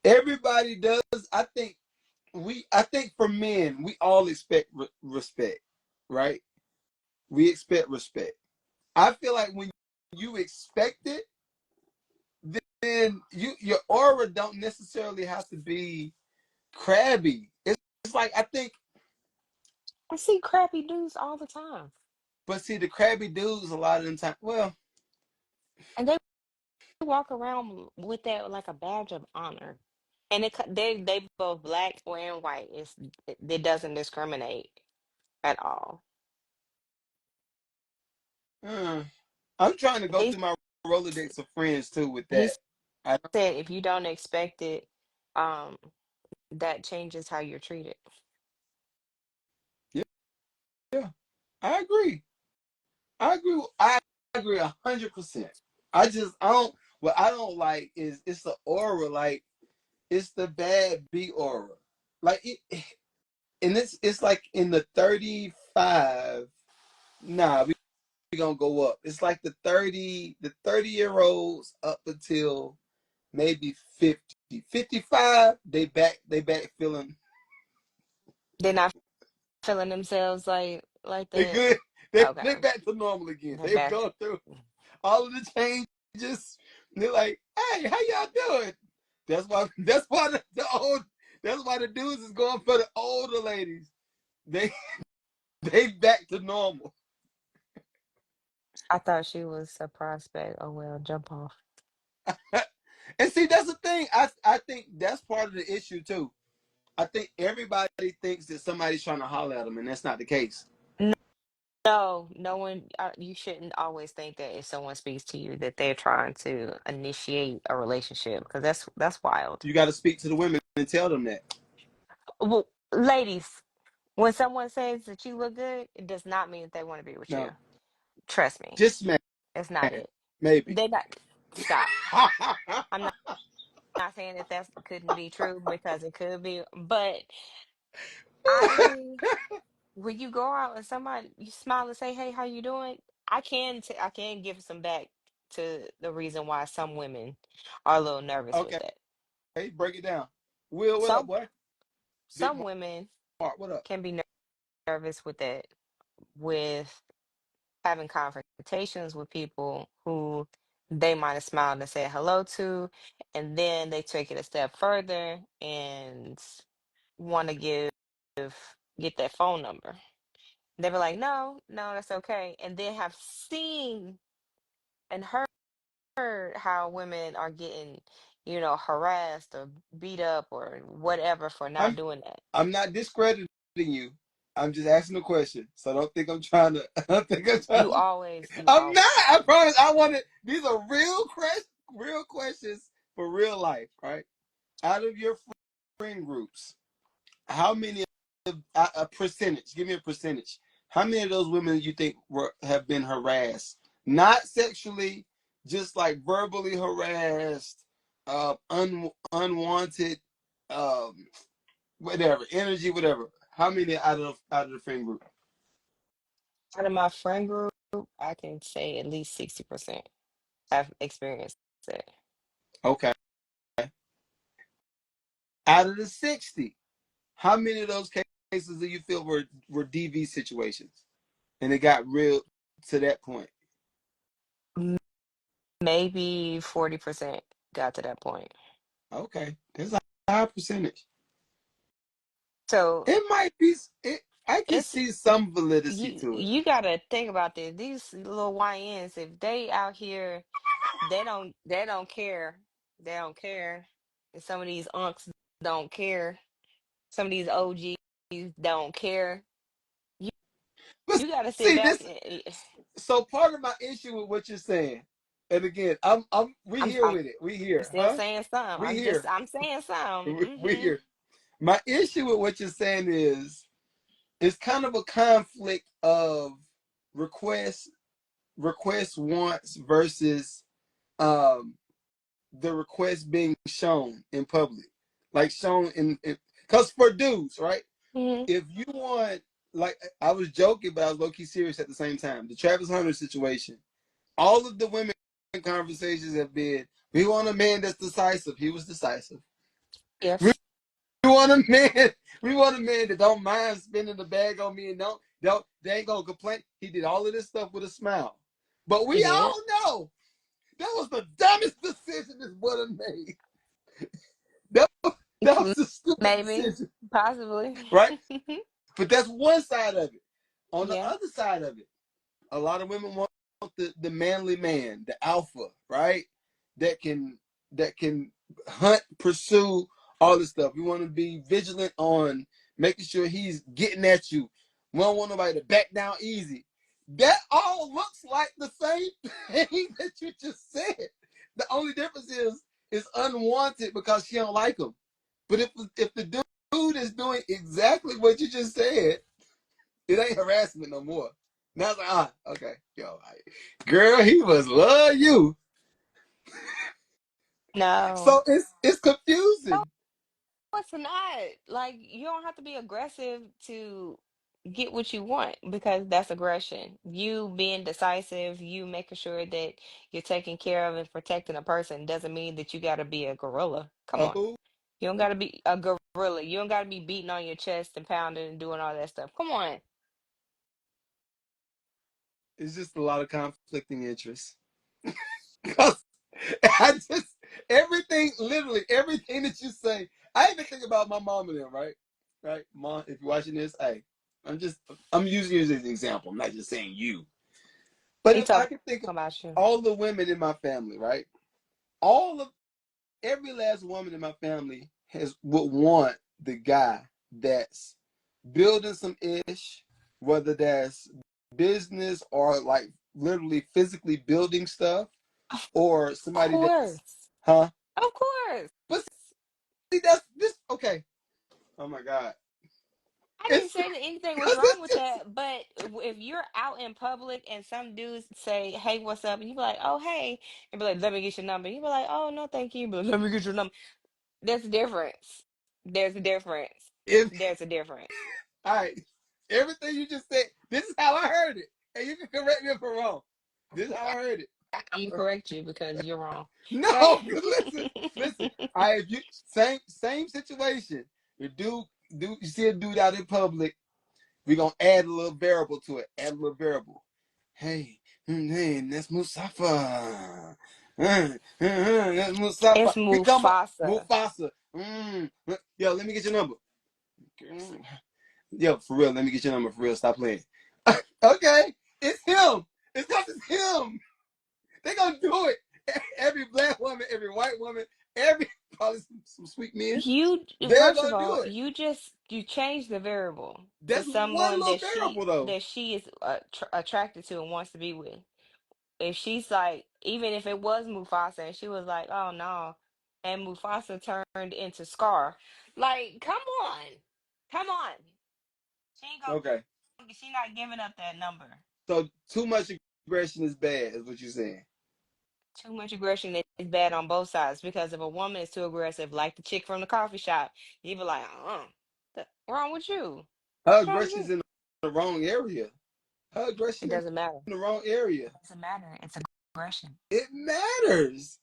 Everybody does. I think I think for men, we all expect respect, right? We expect respect. I feel like when you expect it, then your aura don't necessarily have to be crabby. It's like I think, I see crappy dudes all the time, but see the crabby dudes a lot of the time. Well, and they walk around with that like a badge of honor. And they both black and white. It doesn't discriminate at all. uh, I'm trying to go He through my Rolodex of friends too with he that. I said if you don't expect it, um, that changes how you're treated. yeah, yeah, I agree. I agree 100%. I don't. What I don't like is it's the aura. Like it's the bad B aura. Like and it's like in the 35. Nah, we gonna go up. It's like the 30-year olds up until maybe 50, 55. They back feeling They're not feeling themselves like they that. good. Okay, They back to normal again. they're They've back. gone through all of the changes. They're like, hey, how y'all doing? That's why the old that's why the dudes is going for the older ladies. They they back to normal. I thought she was a prospect. Oh well, jump off. And see, that's the thing. I think that's part of the issue too. I think everybody thinks that somebody's trying to holler at them, and that's not the case. No, no one, you shouldn't always think that if someone speaks to you that they're trying to initiate a relationship because that's wild. You got to speak to the women and tell them that. Well, ladies, when someone says that you look good, it does not mean that they want to be with you. No, Trust me, just man, it's not it. maybe. They not stop. I'm not saying that that couldn't be true because it could be, but honestly, when you go out and somebody you smile and say, "Hey, how you doing?" I can give some back to the reason why some women are a little nervous with Okay, that. break it down. Will, what up, Some boy? Big some women Mark, what up? can be nervous with that, with having confrontations with people who they might have smiled and said hello to, and then they take it a step further and want to get that phone number. They were like, no, no, that's okay. And then have seen and heard how women are getting, harassed or beat up or whatever for not I'm doing that. I'm not discrediting you. I'm just asking a question. So don't think I'm trying to. I don't think I'm trying to. You I'm always. not. I promise. I wanted. These are real questions for real life, right? Out of your friend groups, how many of a percentage? Give me a percentage. How many of those women you think have been harassed? Not sexually, just like verbally harassed, unwanted, um, whatever, energy, whatever. How many out of the friend group? Out of my friend group, I can say at least 60% have experienced it. Okay. Out of the 60, how many of those cases do you feel were DV situations? And it got real to that point. M- Maybe 40% got to that point. Okay. That's a high percentage. So It might be I can it's see some validity you to it. you gotta think about this. These little YNs, if they out here, they don't care. They don't care. And some of these unks don't care. Some of these OGs don't care. You But you gotta sit see back this and so part of my issue with what you're saying, and again, I'm we I'm here I'm with it. We here, still huh? saying something. We here. I'm saying something. We here. My issue with what you're saying is it's kind of a conflict of request wants versus um the request being shown in public, like shown in because for dudes, right? Hmm. If you want, like I was joking, but I was low key serious at the same time. The Travis Hunter situation, all of the women conversations have been, we want a man that's decisive. He was decisive. We Yes, want a man. We want a man that don't mind spending the bag on me and don't they ain't gonna complain. He did all of this stuff with a smile. But he we did. all know that was the dumbest decision this brother made. That, that was the stupid Maybe, decision, possibly. right? But that's one side of it. On the Yeah. other side of it, a lot of women want the manly man, the alpha, right? That can that can hunt, pursue all this stuff. We want to be vigilant on making sure he's getting at you. We don't want nobody to back down easy. That all looks like the same thing that you just said. The only difference is it's unwanted because she don't like him. But if the dude is doing exactly what you just said, it ain't harassment no more. Now it's like, okay, yo, girl, he must love you. No. So it's No, confusing. it's not. Like, you don't have to be aggressive to get what you want because that's aggression. You being decisive, you making sure that you're taking care of and protecting a person doesn't mean that you got to be a gorilla. Come on. Who? You don't got to be a gorilla. You don't got to be beating on your chest and pounding and doing all that stuff. Come on. It's just a lot of conflicting interests. Because I just everything, literally everything that you say. I even think about my mom and them, right? Right, mom. If you're watching this, hey, I'm using you as an example. I'm not just saying you. But He if I talking can think of about you. all the women in my family, right? All of every last woman in my family would want the guy that's building some ish, whether that's business or like literally physically building stuff, Of or somebody that's, course. huh? Of course. But see, that's this. Okay. Oh my God. I didn't It's say that anything was because wrong it's with just that, but if you're out in public and some dudes say, "Hey, what's up?" and you be like, "Oh, hey," and be like, "Let me get your number," you be like, "Oh, no, thank you," but let me get your number. There's a difference. There's a difference. if There's a difference. all right. Everything you just said. This is how I heard it, and you can correct me if I'm wrong. This is how I heard it. I'm gonna correct you because you're wrong. Go No, ahead. because listen. All right, if you same situation. The dude, you see a dude out in public. We're gonna add a little variable to it. Add a little variable. Hey, hey, that's Mustafa. That's Mustafa. It's He come up, Mufasa. Mufasa. Yo, let me get your number. Yo, for real, let me get your number. For real, stop playing. Okay, it's him. It's because it's him. They gonna do it. Every black woman, every white woman, every probably some sweet men. You They're first of gonna all, do it. you change the variable to That's one someone little variable though. that she is attracted to and wants to be with. If she's like, even if it was Mufasa and she was like, "Oh no," and Mufasa turned into Scar, like, come on, she ain't gonna, Okay. she not giving up that number. So too much aggression is bad, is what you're saying. Too much aggression is bad on both sides because if a woman is too aggressive, like the chick from the coffee shop, you be like, what's wrong with you? Her What's wrong with aggression's you? in the wrong area. Her It aggression in doesn't matter. the wrong area. It doesn't matter. It's aggression. It matters.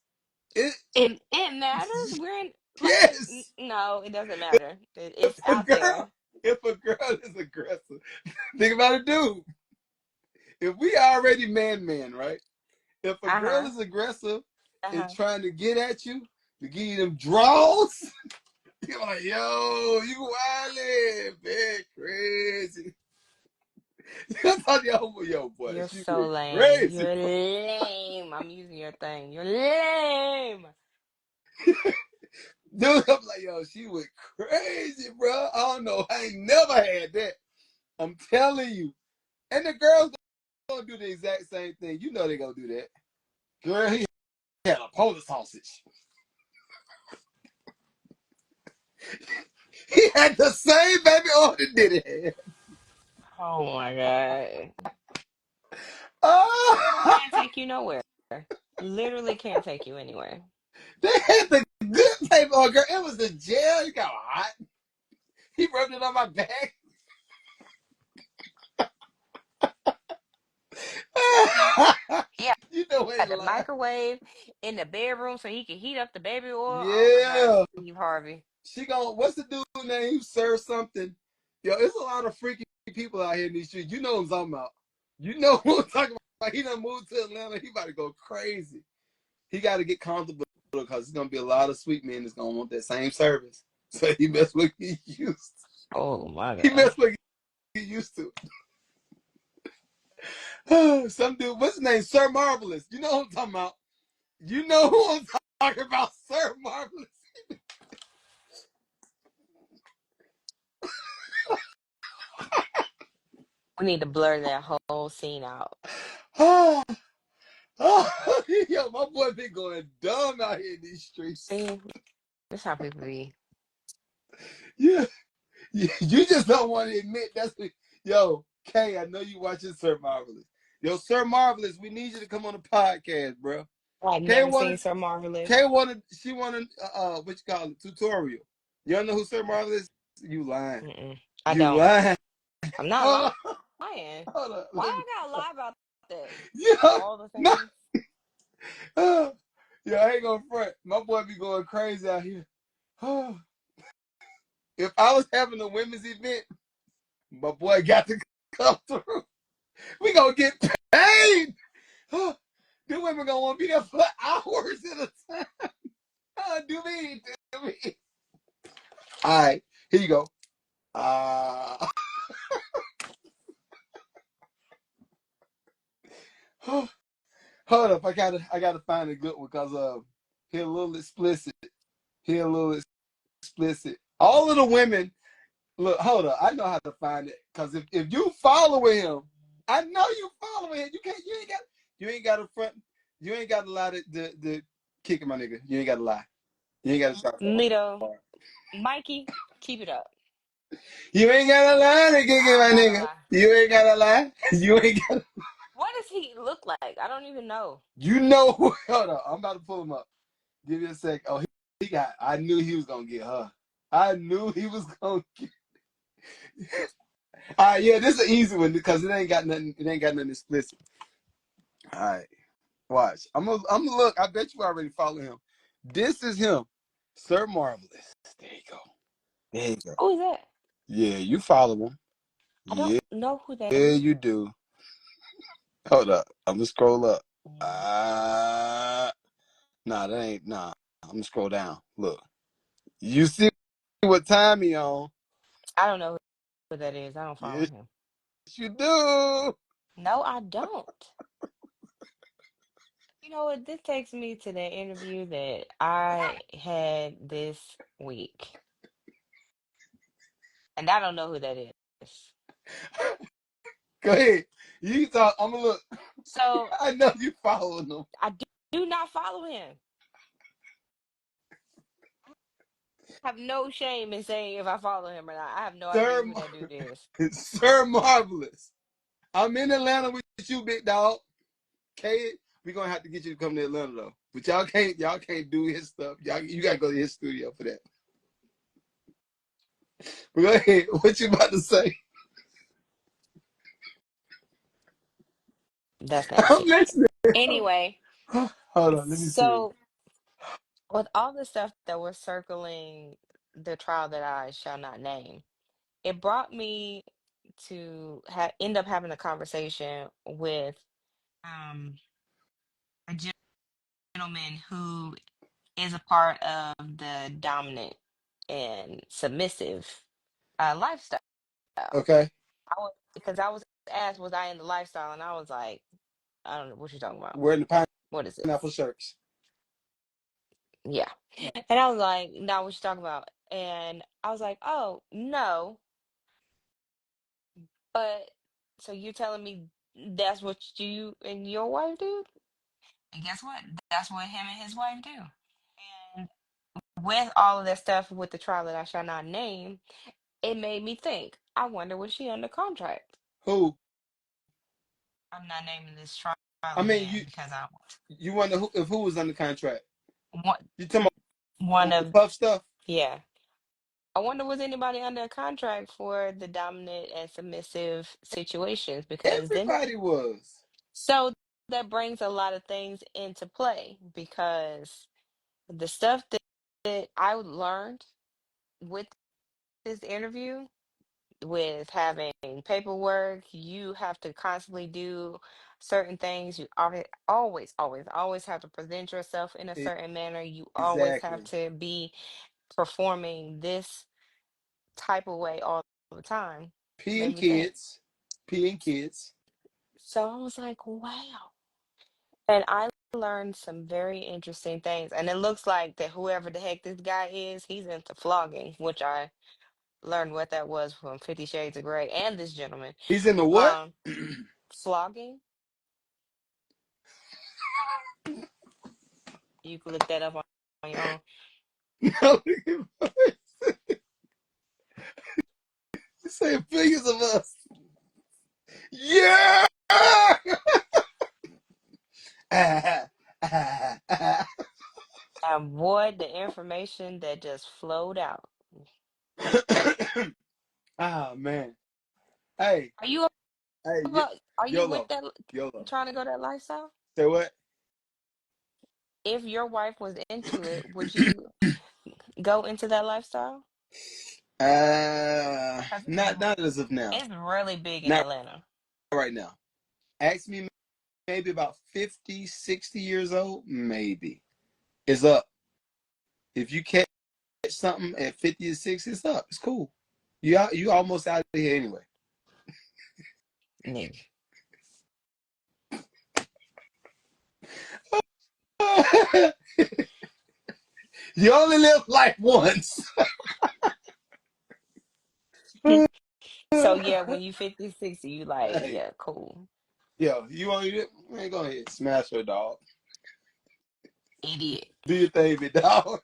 It It matters. We're in like yes. no, it doesn't If matter. It's a out girl, there. if a girl is aggressive, think about it, dude. If we already man, right? If a Uh girl huh. is aggressive Uh and huh. trying to get at you, to give you them draws, you're like, yo, you wildin', man, crazy. I thought, yo, boy, You're she so went lame. crazy. You're lame. I'm using your thing. You're lame. Dude, I'm like, yo, she went crazy, bro. I don't know. I ain't never had that. I'm telling you. And the girls gonna do the exact same thing. You know they gonna do that. Girl, he had a Polish sausage. He had the same baby order did it. Oh my god. Oh, Can't take you nowhere. Literally can't take you anywhere. they had the good paper on, girl. It was the gel. It got hot. He rubbed it on my back. Yeah, You know what he the like. microwave in the bedroom so he can heat up the baby oil. Oh my God, Yeah. Steve Harvey. She gonna, what's the dude name? Sir something. Yo, it's a lot of freaky people out here in these streets. You know what I'm talking about. You know what I'm talking about. He done moved to Atlanta. He about to go crazy. He got to get comfortable because there's gonna be a lot of sweet men that's gonna want that same service. So he messed with he used. Oh my He God. messed with he used to. Some dude, what's his name? Sir Marvelous. You know what I'm talking about. You know who I'm talking about, Sir Marvelous. We need to blur that whole scene out. Oh, oh, yo, my boy been going dumb out here in these streets. See, that's how people be. Yeah, you just don't want to admit that's what. Yo, Kay, I know you watching Sir Marvelous. Yo, Sir Marvelous, we need you to come on the podcast, bro. I've Kay never seen wanted, So Marvelous. Kay wanted, she wanted, what you call it, tutorial. You don't know who Sir Marvelous is? You lying. Mm-mm. I You don't. lying. I'm not Hold on, lying. hold on. Why Let me, I gotta lie about that? Of yeah, all the no. things. Yeah, I ain't gonna front. My boy be going crazy out here. If I was having a women's event, my boy got to come through. We gonna get paid. The women gonna want to be there for hours at a time. Do me, do me. All right, here you go. Uh, hold up, I gotta find a good one because he a little explicit. He a little explicit. All of the women, look, hold up. I know how to find it. Because if you following him, I know you following him. You ain't got to front, you ain't got to lie to kick him, my nigga. You ain't got to lie. You ain't got to try so Nito, hard. Mikey, keep it up. You ain't got to lie to kick him, I'm my not gonna nigga. lie. You ain't got to lie. You ain't got to. What does he look like? I don't even know. You know, hold up. I'm about to pull him up. Give me a sec. Oh, he got, I knew he was going to get her. I knew he was going to get. All right, yeah, this is an easy one because it ain't got nothing. It ain't got nothing explicit. All right, watch. I'm gonna look. I bet you already follow him. This is him, Sir Marvelous. There you go. There you go. Who is that? Yeah, you follow him. I don't Yeah, know who that yeah, is. you do. Hold up. I'm gonna scroll up. Mm, Nah, that ain't. Nah, I'm gonna scroll down. Look, you see what time he on? I don't know who that is. I don't follow Yes, him. you do. No, I don't. You know what? This takes me to the interview that I had this week, and I don't know who that is. Go ahead. You talk. I'm gonna look. So I know you following him. I do not follow him. I have no shame in saying if I follow him or not. I have no idea Sir, who that dude is. Sir Marvelous. I'm in Atlanta with you, big dog. Okay, we're gonna have to get you to come to Atlanta though. But y'all can't do his stuff. You gotta go to his studio for that. But go ahead. What you about to say? That's I'm nasty. listening. Anyway, Hold on, let me see. so with all the stuff that was circling the trial that I shall not name, it brought me to end up having a conversation with um, a gentleman who is a part of the dominant and submissive lifestyle. Okay. Because I was asked, was I in the lifestyle? And I was like, I don't know what you're talking about. Wearing the What is pineapple this? shirts. Yeah. And I was like, no, what you talking about? And I was like, oh, no. But so you telling me that's what you and your wife do? And guess what? That's what him and his wife do. And with all of that stuff with the trial that I shall not name, it made me think, I wonder was she under contract? Who? I'm not naming this trial I mean, again because I you wonder who was under contract? want You talking one about the of, puff stuff? yeah. I wonder was anybody under a contract for the dominant and submissive situations because then Everybody was. so that brings a lot of things into play because the stuff that I learned with this interview with having paperwork, you have to constantly do certain things. You always have to present yourself in a certain manner. You always have Exactly. to be performing this type of way all the time. P Made and me think. kids. P and kids. So I was like, wow. And I learned some very interesting things. And it looks like that whoever the heck this guy is, he's into flogging, which I learned what that was from 50 Shades of Grey and this gentleman. He's in the what? Um, flogging. You can look that up on your own. No, you say billions of us. Yeah. And boy, the information that just flowed out. Ah man. Hey, Are you hey, are you with YOLO. that YOLO. trying to go that lifestyle? Say what? If your wife was into it, would you go into that lifestyle? 'Cause Not as of now. it's really big in Not Atlanta. right now. Ask me maybe about 50, 60 years old, maybe. It's up. If you catch something at 50 or 60, it's up. It's cool. You almost out of here anyway. Nigga. You only live life once. So yeah, when you 50, 60, you like, Hey, yeah, cool. yo, you want to do it? Man, go ahead. Smash her, dog. Idiot. Do your thing, big dog.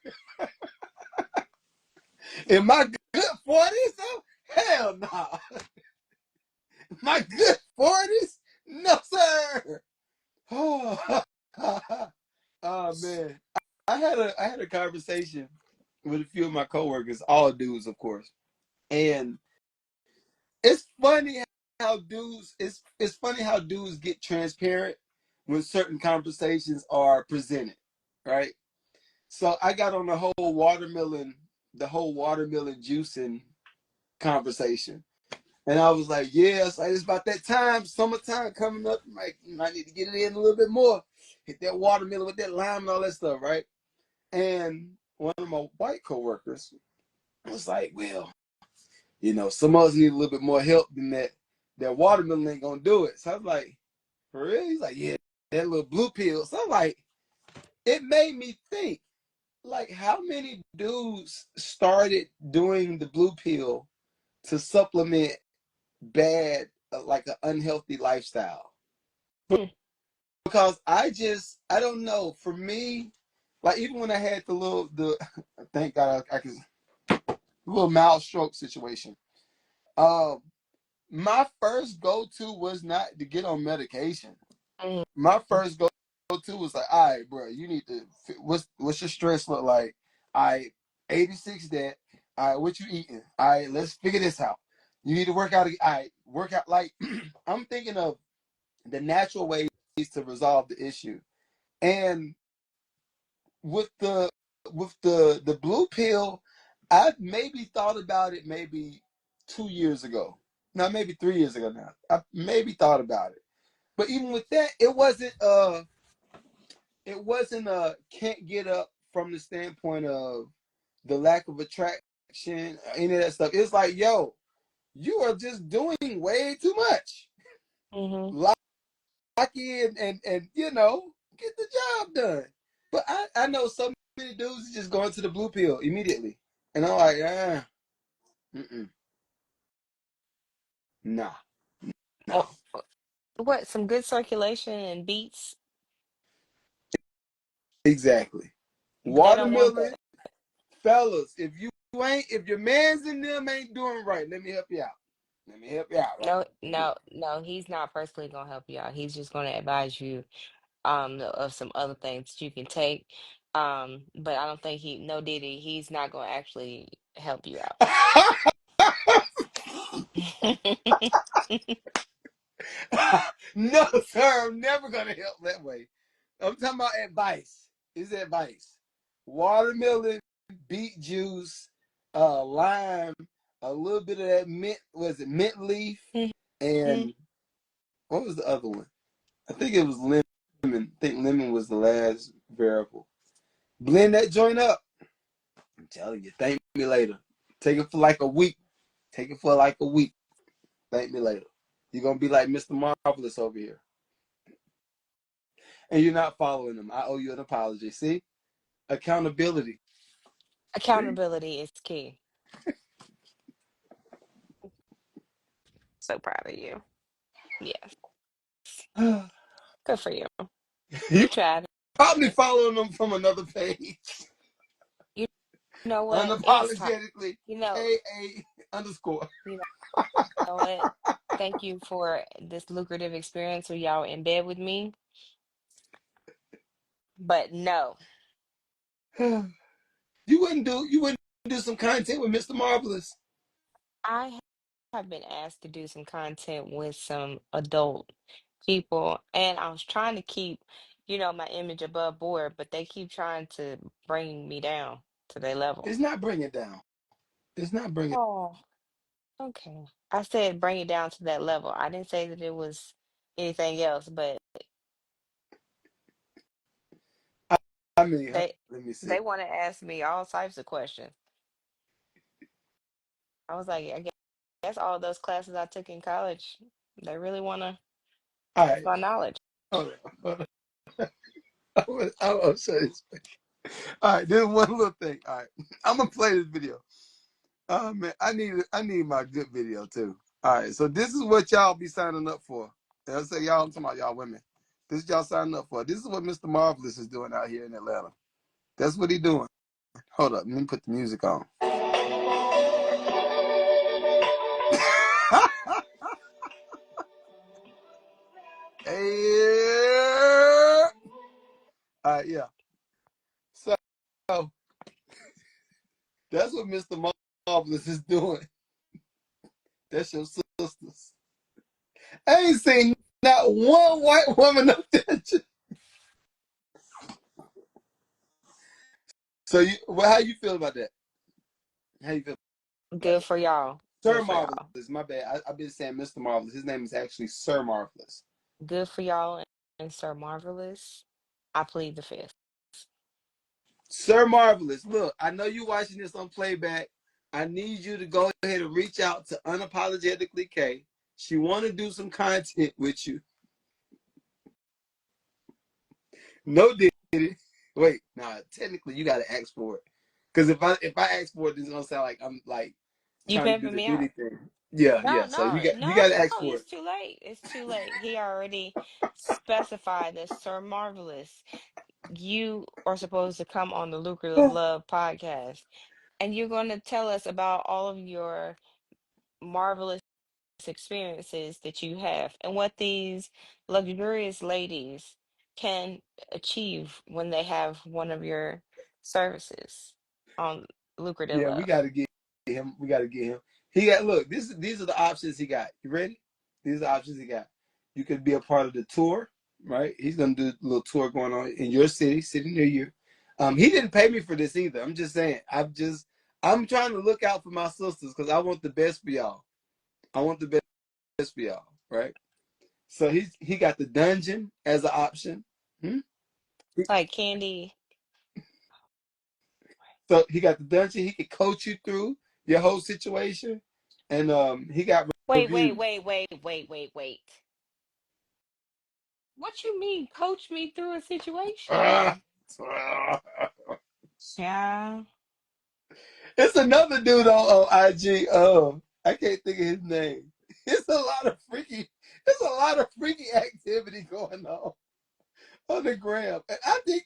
In my good 40s, though? Hell no. Nah. My good 40s? No, sir. Oh, oh man. I had a conversation with a few of my coworkers, all dudes, of course. And it's funny how dudes it's funny how dudes get transparent when certain conversations are presented, right? So I got on the whole watermelon juicing conversation. And I was like, yeah, it's about that time, summertime coming up. Like, I need to get it in a little bit more. Hit that watermelon with that lime and all that stuff, right? And one of my white coworkers was like, well, some of us need a little bit more help than that. That watermelon ain't gonna do it. So I was like, for real? He's like, yeah, that little blue pill. So I'm like, it made me think, like, how many dudes started doing the blue pill to supplement bad, like an unhealthy lifestyle? Hmm. Because I don't know. For me, like even when I had the thank God I can little mild stroke situation. Um, my first go to was not to get on medication. Mm, My first go to was like, all right, bro, you need to. What's your stress look like? I 86 that. All right, what you eating? All right, let's figure this out. You need to work out. All right, work out. Like I'm thinking of the natural ways to resolve the issue. And with the blue pill, I maybe thought about it maybe 2 years ago. Now maybe 3 years ago now. I maybe thought about it. But even with that, it wasn't can't get up from the standpoint of the lack of attraction, any of that stuff. It's like, yo, you are just doing way too much. mm-hmm. Lock in and get the job done. But I know so many dudes just going to the blue pill immediately. And I'm like, mm-mm, nah, no. Oh, what? Some good circulation and beats? Exactly. They don't want Watermelon, that. fellas, if your mans in them ain't doing right, let me help you out. Let me help you out right No, now. no, no. He's not personally gonna help you out. He's just gonna advise you of some other things that you can take. But I don't think no Diddy, he's not gonna actually help you out. No, sir, I'm never gonna help that way. I'm talking about advice. It's advice. Watermelon, beet juice, lime, a little bit of that mint. Was it mint leaf? Mhm. And what was the other one? I think it was lemon. I think lemon was the last variable. Blend that joint up. I'm telling you. Thank me later. Take it for like a week. Take it for like a week. Thank me later. You're gonna be like Mr. Marvelous over here, and you're not following them. I owe you an apology. See, accountability. See. Accountability is key. So proud of you. Yes. Good for you. You You tried probably it. following them from another page. You know what? It's time. Unapologetically, You know, KA_. you know what? Thank you for this lucrative experience where y'all in bed with me. But no, You wouldn't do some content with Mr. Marvelous. I have been asked to do some content with some adult people, and I was trying to keep, my image above board, but they keep trying to bring me down to their level. It's not bring it down. It's not bring it. Oh, okay. I said bring it down to that level. I didn't say that it was anything else, but I mean, they let me see. they want to ask me all types of questions. I was like, I guess all those classes I took in college, they really want to All test right, my knowledge. hold on, hold on. I'll show this. All right, there's one little thing. All right, I'm gonna play this video. Oh man, I need my good video too. All right, so this is what y'all be signing up for. And I say y'all, I'm talking about y'all women. This is y'all signing up for. This is what Mr. Marvelous is doing out here in Atlanta. That's what he doing. Hold up, let me put the music on. Hey, all right, yeah. So that's what Mr. Marvelous is doing. That's your sisters. I ain't seen not one white woman up there. So you, well, how you feel about that? How you feel about Good that? for y'all. Sir Good for y'all. Marvelous, my bad. I've been saying Mr. Marvelous. His name is actually Sir Marvelous. Good for y'all and Sir Marvelous. I plead the fifth. Sir Marvelous, look, I know you watching this on playback. I need you to go ahead and reach out to Unapologetically K. She want to do some content with you. No diddy. Wait, nah. Technically, you got to ask for it. Because if I ask for it, it's gonna sound like I'm like You trying to do pimping the me Diddy out. thing. Yeah, No, yeah. So no, you no, got to ask for it. it's too late. It's too late. He already specified that Sir Marvelous, you are supposed to come on the Lucrative Love podcast, and you're going to tell us about all of your marvelous experiences that you have and what these luxurious ladies can achieve when they have one of your services on Lucrative Yeah, we Love. got to get him. We got to get him. He got look. These are the options he got. You ready? These are the options he got. You could be a part of the tour, right? He's gonna do a little tour going on in your city near you. He didn't pay me for this either. I'm just saying. I'm trying to look out for my sisters because I want the best for y'all. I want the best for y'all, right? So he got the dungeon as an option. Hmm? Like Candy. So he got the dungeon. He could coach you through your whole situation, and he got Wait, wait, reviews. wait, wait, wait, wait, wait. What you mean, coach me through a situation? Ah, Yeah. it's another dude on IG. I can't think of his name. It's a lot of freaky. It's a lot of freaky activity going on the gram, and I think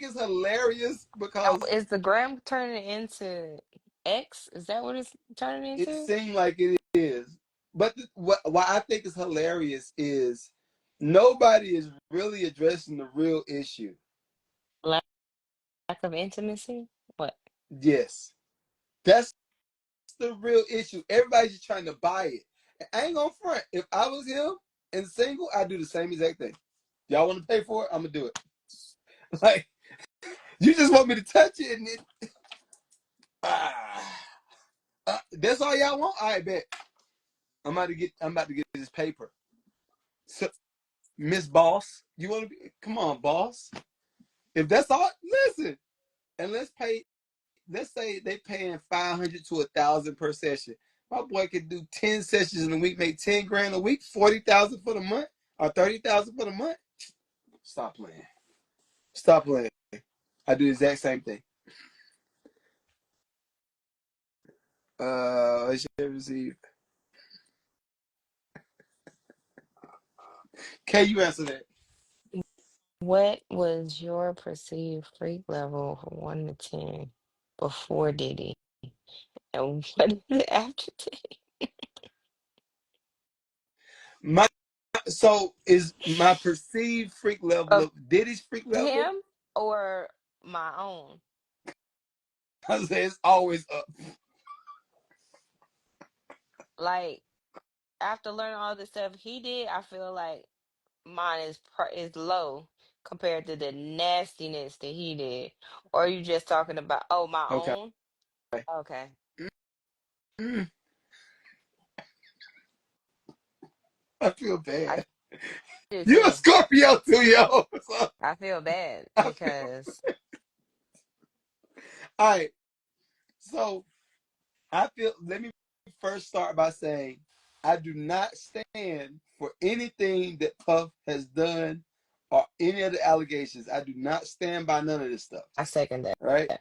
it's hilarious Oh, because is the gram turning into X? Is that what it's turning it into? seemed like it is. But why I think it's hilarious is nobody is really addressing the real issue. Lack of intimacy? What? Yes, that's the real issue. Everybody's just trying to buy it. I ain't gonna front. If I was him and single, I'd do the same exact thing. Y'all want to pay for it? I'm gonna do it. Like you just want me to touch it and ah, that's all y'all want. I bet. I'm about to get this paper. So, Miss Boss, you want to be? Come on, boss. If that's all, listen. And let's say they paying 500 to 1,000 per session. My boy could do 10 sessions in a week, make 10 grand a week, 40,000 for the month, or 30,000 for the month. Stop playing. Stop playing. I do the exact same thing. Let's receive. Can you answer that? What was your perceived freak level from 1 to 10 before Diddy? And what is it after Diddy? My so is my perceived freak level Of of Diddy's freak level? him or my own? I say it's always up. Like, after learning all the stuff he did, I feel like mine is low compared to the nastiness that he did. Or are you just talking about, oh, my Okay. own? Okay. Mm, I feel I bad. do You a too. Scorpio too, yo. So I feel bad I feel, because all right. So I feel. Let me first start by saying I do not stand for anything that Puff has done or any of the allegations. I do not stand by none of this stuff. I second that. Right.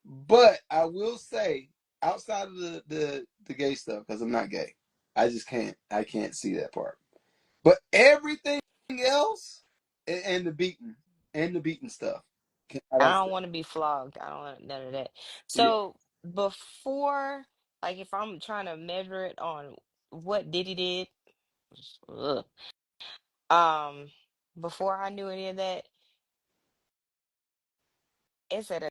But I will say outside of the gay stuff, because I'm not gay. I can't see that part. But everything else and the beating stuff. I I gotta don't say. want to be flogged. I don't want none of that. Yeah. So before, like, if I'm trying to measure it on what Diddy did, ugh, um, before I knew any of that, it's at a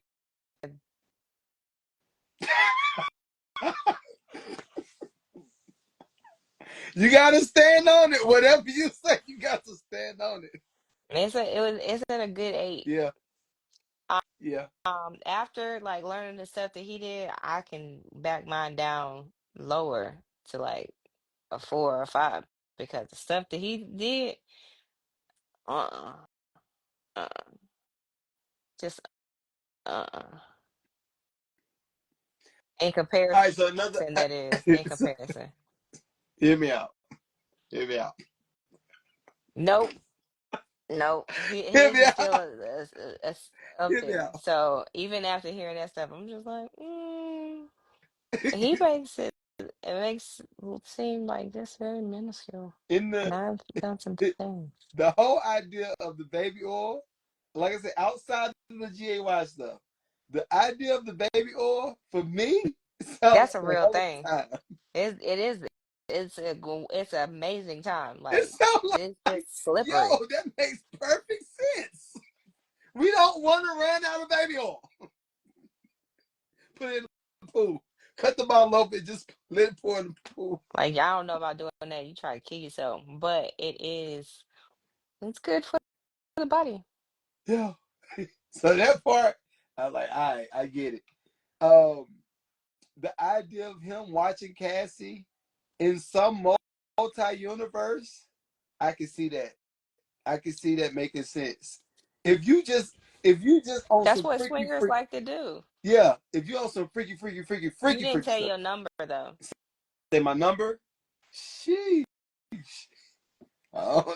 You gotta stand on it. Whatever you say, you got to stand on it. it's at a good 8. Yeah. Yeah. After like learning the stuff that he did, I can back mine down lower to like a 4 or 5 because the stuff that he did, uh, uh, just in All right. comparison, So another. that is in comparison. Hear me out. Hear me out. Nope, nope. Hear His me is still out. up Hear me there. out. So even after hearing that stuff, I'm just like, he makes it. It makes it seem like just very minuscule. In And I've done some the things. the whole idea of the baby oil, like I said, outside of the GAY stuff, the idea of the baby oil for me sounds That's a like a real hell of thing. a time. It is. It's an amazing time. It Like sounds it's like, just slippery. yo, that makes perfect sense. We don't want to run out of baby oil. Put it in the pool. Cut the bottle open, just let it pour in the pool. Like I don't know about doing that. You try to kill yourself, but it's good for the body. Yeah. So that part, I was like, all right, I get it. Um, the idea of him watching Cassie in some multi-universe, I can see that. I can see that making sense. If you just on That's some what freaky swingers freak, like to do. yeah. If you on some You freaky didn't freaky tell stuff, your number though. say my number. Sheesh. Oh,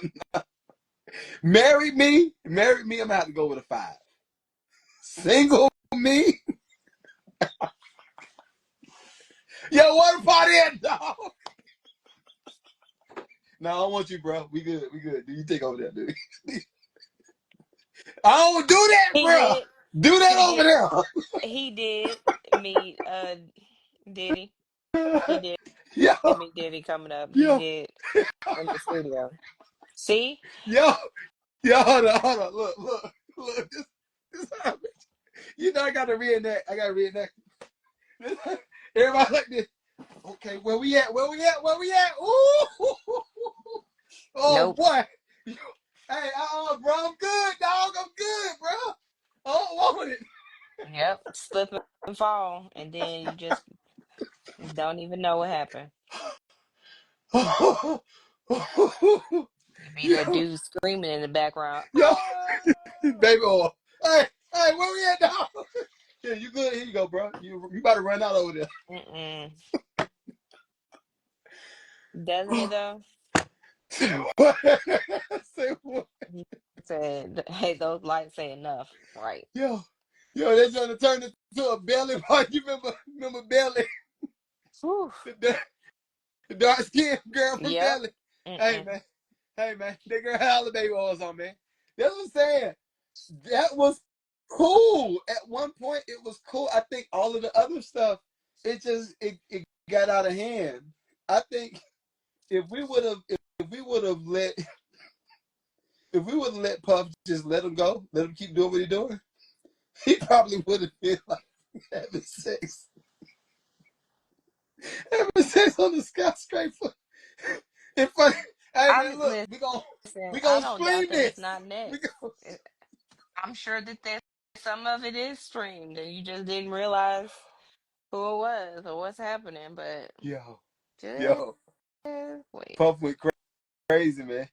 marry me. I'm gonna have to go with a 5. Single me, yo, what party at, dog? No, I don't want you, bro. We good. Do you take over that, dude? I don't do that, He bro. did. Do that He over did. there. He did meet Diddy. He did Yo, meet Diddy coming up. He yo, did in the studio. See? yo, hold on. Look. This happened. You know I gotta reenact. Everybody like this. Okay, where we at? Ooh, oh Nope. boy. Hey, bro, I'm good, dog. I'm good, bro. I don't want it. Yep. Slip and fall, and then you just don't even know what happened. You be that yo, dude screaming in the background. yo, baby oil. Hey, where we at, dog? Yeah, you good? Here you go, bro. You about to run out over there. Mm-mm. Doesn't he though? What? Say what? He said, "Hey, those lights say enough." Right. Yo, they're trying to turn it to a belly part. You remember Belly? Whew. The, the dark skinned girl from Yep. Belly. Mm-mm. Hey man, that girl had all the baby oils on, man. That's what I'm saying. That was cool. At one point, it was cool. I think all of the other stuff, it got out of hand. I think if we would have if we would have let if we would have let Puff just let him go, let him keep doing what he's doing, he probably would have been like having sex, having sex on the skyscraper. In front. Hey I man, look, listen. we I gonna don't doubt stream that it's this. not We next. go. I'm sure that there's some of it is streamed, and you just didn't realize who it was or what's happening. But Yo, just yo, wait. Puff went crazy, man.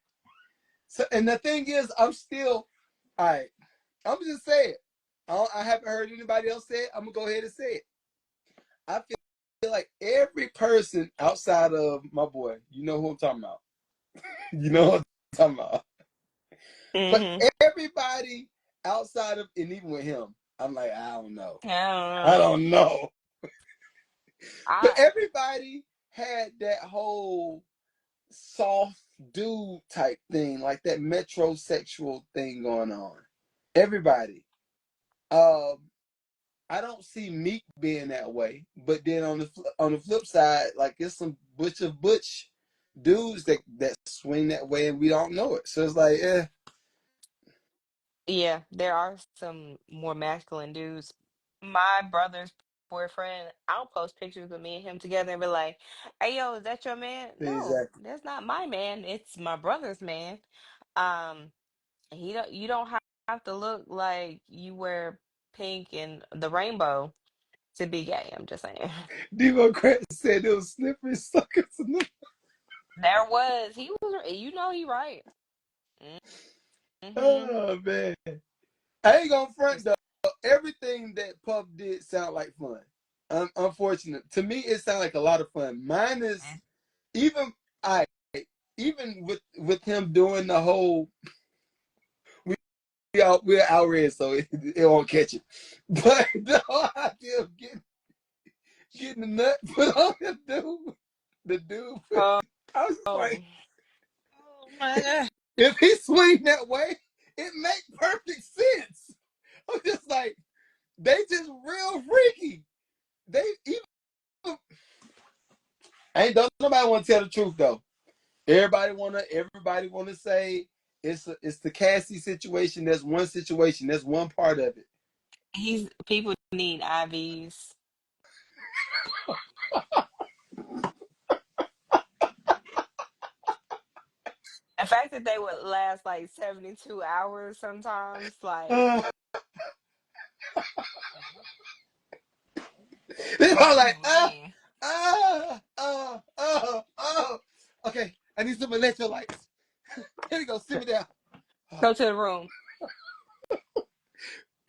So, and the thing is, I'm still, all right. I'm just saying. I haven't heard anybody else say it. I'm gonna go ahead and say it. I feel like every person outside of my boy, you know who I'm talking about. You know what I'm talking about. But Mm-hmm. everybody outside of, and even with him, I'm like, I don't know. I don't I know. don't know. But I everybody had that whole soft dude type thing, like that metrosexual thing going on. Everybody. Um, I don't see Meek being that way, but then on the flip side, like it's some butch dudes that swing that way, and we don't know it. So it's like, Yeah, there are some more masculine dudes. My brother's boyfriend, I'll post pictures of me and him together and be like, "Hey, yo, is that your man?" No, exactly. that's not my man. It's my brother's man. Um, he don't. You don't have to look like you wear pink and the rainbow to be gay. I'm just saying. Democrats said it was slippery suckers. There was. He was. You know, he right. Mm-hmm. Oh man, I ain't gonna front though. Everything that Puff did sound like fun. Unfortunate to me, it sounded like a lot of fun. Mine is even I even with him doing the whole we're outraged, so it won't catch it. But the whole idea of getting the nut put on the dude, Oh, I was just oh, like, oh my God. if he swing that way, it makes perfect sense. I'm just like, they just real freaky. They even don't nobody want to tell the truth though. Everybody wanna say it's the Cassie situation. That's one situation. That's one part of it. People need IVs. The fact that they would last like 72 hours sometimes, like, Uh, They're all like, man. Okay, I need some electrolytes. Here we go, sit me down. Go to the room.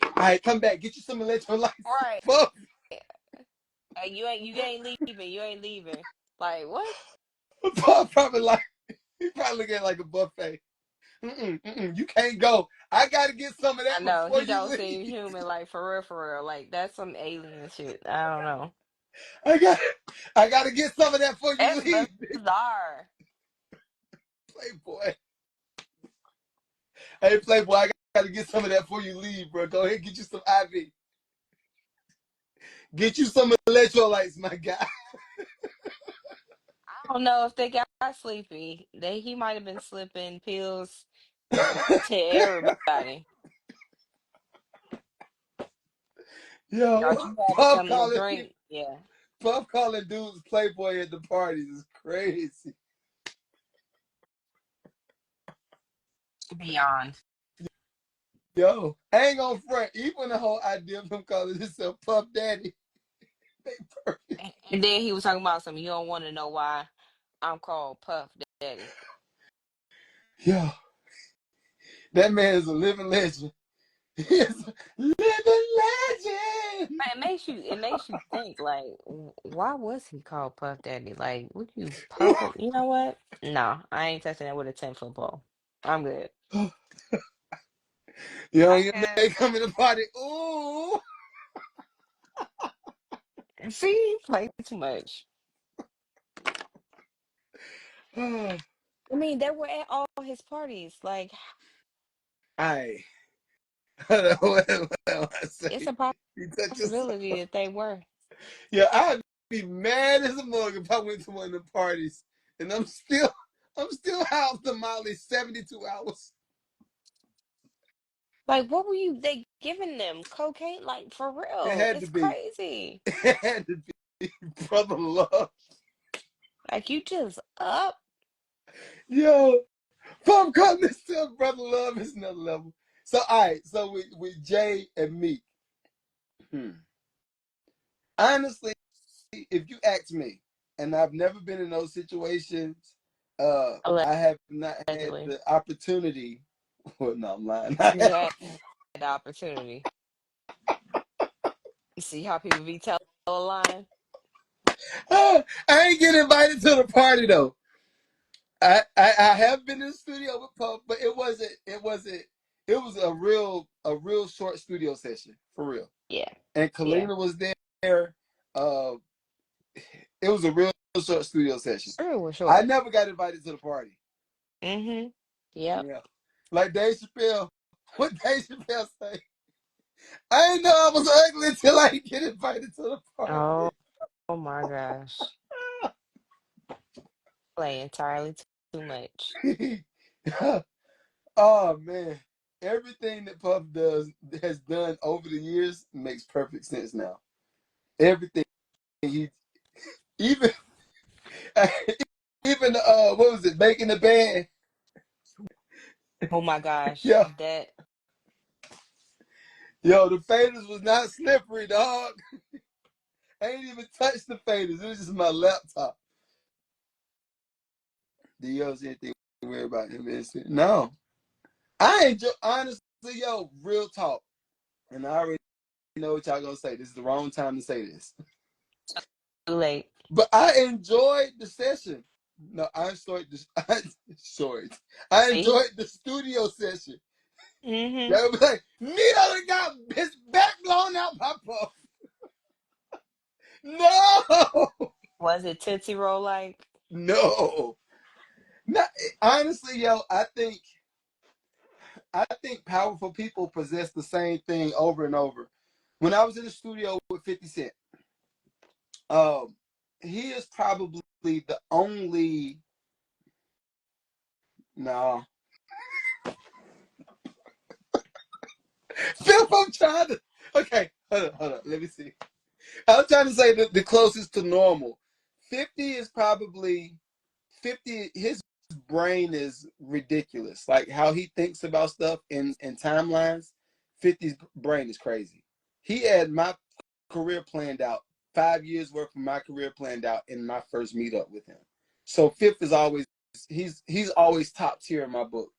All right, come back, get you some electrolytes. Right. Fuck. You ain't leaving. You ain't leaving. Like, what? Probably like, he probably looking at it like a buffet. You can't go. I gotta get some of I that know before he you don't seem leave. human, like for real, for real. Like that's some alien shit. I don't know. I got, I gotta get some of that before you That's leave, bizarre. Playboy. Hey, Playboy, I gotta get some of that before you leave, bro. Go ahead, and get you some IV. Get you some electrolytes, my guy. I don't know if they got sleepy. He might have been slipping pills to everybody. Yo, Thought you had Puff something to calling drink. Yeah, Puff calling dudes Playboy at the parties is crazy. beyond. Yo, I ain't gonna front. Even the whole idea of him calling himself Puff Daddy, they perfect. And then he was talking about something. You don't want to know why I'm called Puff Daddy. Yo, that man is a living legend. He is a living legend. But it makes you think like, why was he called Puff Daddy? Like, would you puff him? You know what? No, I ain't touching that with a 10-foot pole. I'm good. Yo, I'm your good. man coming to party. Ooh. See, he play too much. I mean, they were at all his parties. Like, I what I it's say. a You touch yourself. possibility that they were. Yeah, I'd be mad as a mug if I went to one of the parties and I'm still out the Molly 72 hours. Like, what were they giving them? Cocaine? Like, for It real? had to It's be. crazy. It had to be brother love. Like, you just up. Yo, Pop calling himself brother love is another level. So all right, so with Jay and me, honestly, if you ask me, and I've never been in those situations, I have not had Allegedly. the opportunity. Well, no, I'm lying. You had the opportunity. You see how people be telling a line? I ain't get invited to the party though. I have been in the studio with Puff, but it wasn't it was a real short studio session for real. Yeah. And Yeah. Kalina was there. Uh it was a real short studio session. Sure, was I short. never got invited to the party. Mm-hmm. Yep. Yeah. Like Dave Chappelle. What Dave Chappelle say? I didn't know I was ugly until I get invited to the Oh, party. oh my gosh. Play entirely too much. Oh man. Everything that Puff does has done over the years makes perfect sense now. Everything he even even what was it, making the band? Oh my gosh. Yeah. That Yo, the faders was not slippery, dog. I ain't even touched the faders. It was just my laptop. Do you ever see anything weird about him? No. I enjoy, honestly, yo, real talk. And I already know what y'all gonna say. This is the wrong time to say this. too late. But I enjoyed the session. No, I enjoyed the I See? enjoyed the studio session. They Mm-hmm. was like, Nito done got his back blown out by Puff. No, Was it Tootsie Roll like? no. Not, honestly, yo, I think powerful people possess the same thing over and over. When I was in the studio with 50 Cent, um, he is probably the only. No, Phil, I'm trying to. Okay, hold on. Let me see. I'm trying to say the closest to normal. 50 is probably 50. His brain is ridiculous. Like how he thinks about stuff in timelines. 50's brain is crazy. He had my career planned out, 5 years worth of my career planned out in my first meetup with him. So Fifth is always he's always top tier in my book.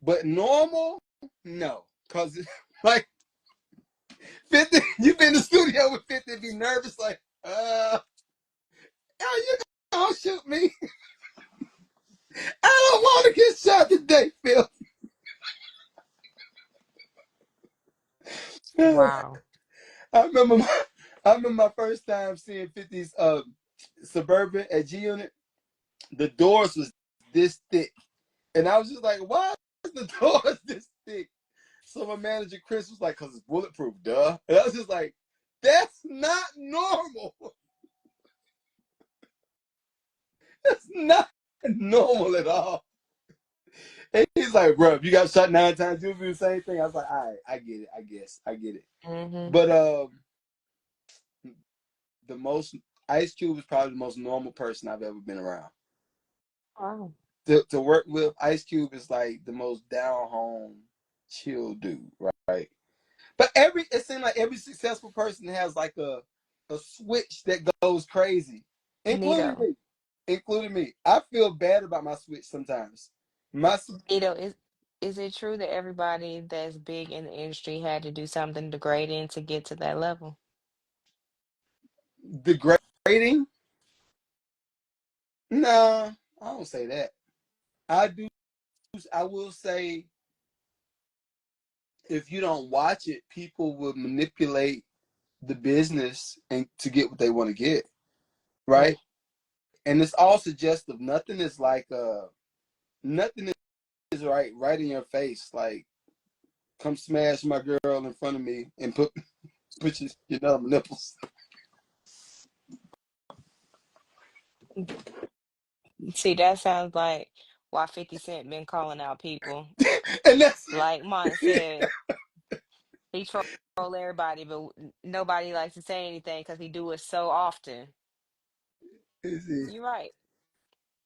But normal, no, because like 50, you've been in the studio with 50, be nervous like, are you gonna shoot me? I don't want to get shot today, Phil. Wow. I remember my first time seeing 50's Suburban at G Unit. The doors was this thick. And I was just like, why is the doors this thick? So my manager Chris was like, because it's bulletproof, duh. And I was just like, that's not normal. That's not normal at all. And he's like, bro, if you got shot 9 times, you'll do the same thing. I was like, all right, I get it. I guess. I get it. Mm-hmm. But the most Ice Cube is probably the most normal person I've ever been around. Wow. To work with Ice Cube is like the most down home, chill dude, right? But it seems like every successful person has like a switch that goes crazy, including Nito. me. Including me. I feel bad about my switch sometimes. My Nito, is it true that everybody that's big in the industry had to do something degrading to get to that level? degrading? Nah, I don't say that. I do. I will say if you don't watch it, people will manipulate the business and to get what they want to get, Mm. right? And it's all suggestive. Nothing is right in your face. Like come smash my girl in front of me and put your nipples. See, that sounds like why 50 Cent been calling out people. And that's Like Mont said, he troll everybody, but nobody likes to say anything because he do it so often. You're right.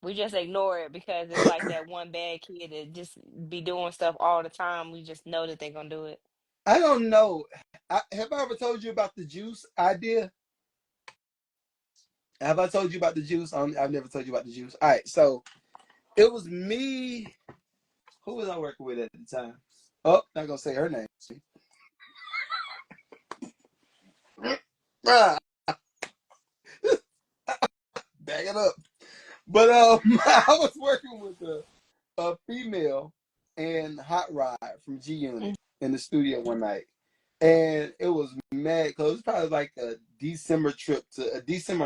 We just ignore it because it's like that one bad kid that just be doing stuff all the time. We just know that they're gonna do it. I don't know. Have I ever told you about the juice idea? Have I told you about the juice? I've never told you about the juice. All right, so it was me. Who was I working with at the time? Oh, not gonna say her name. Ah, back it up. But I was working with a female and Hot Rod from G Unit Mm. in the studio one night. And it was mad because it was probably like a December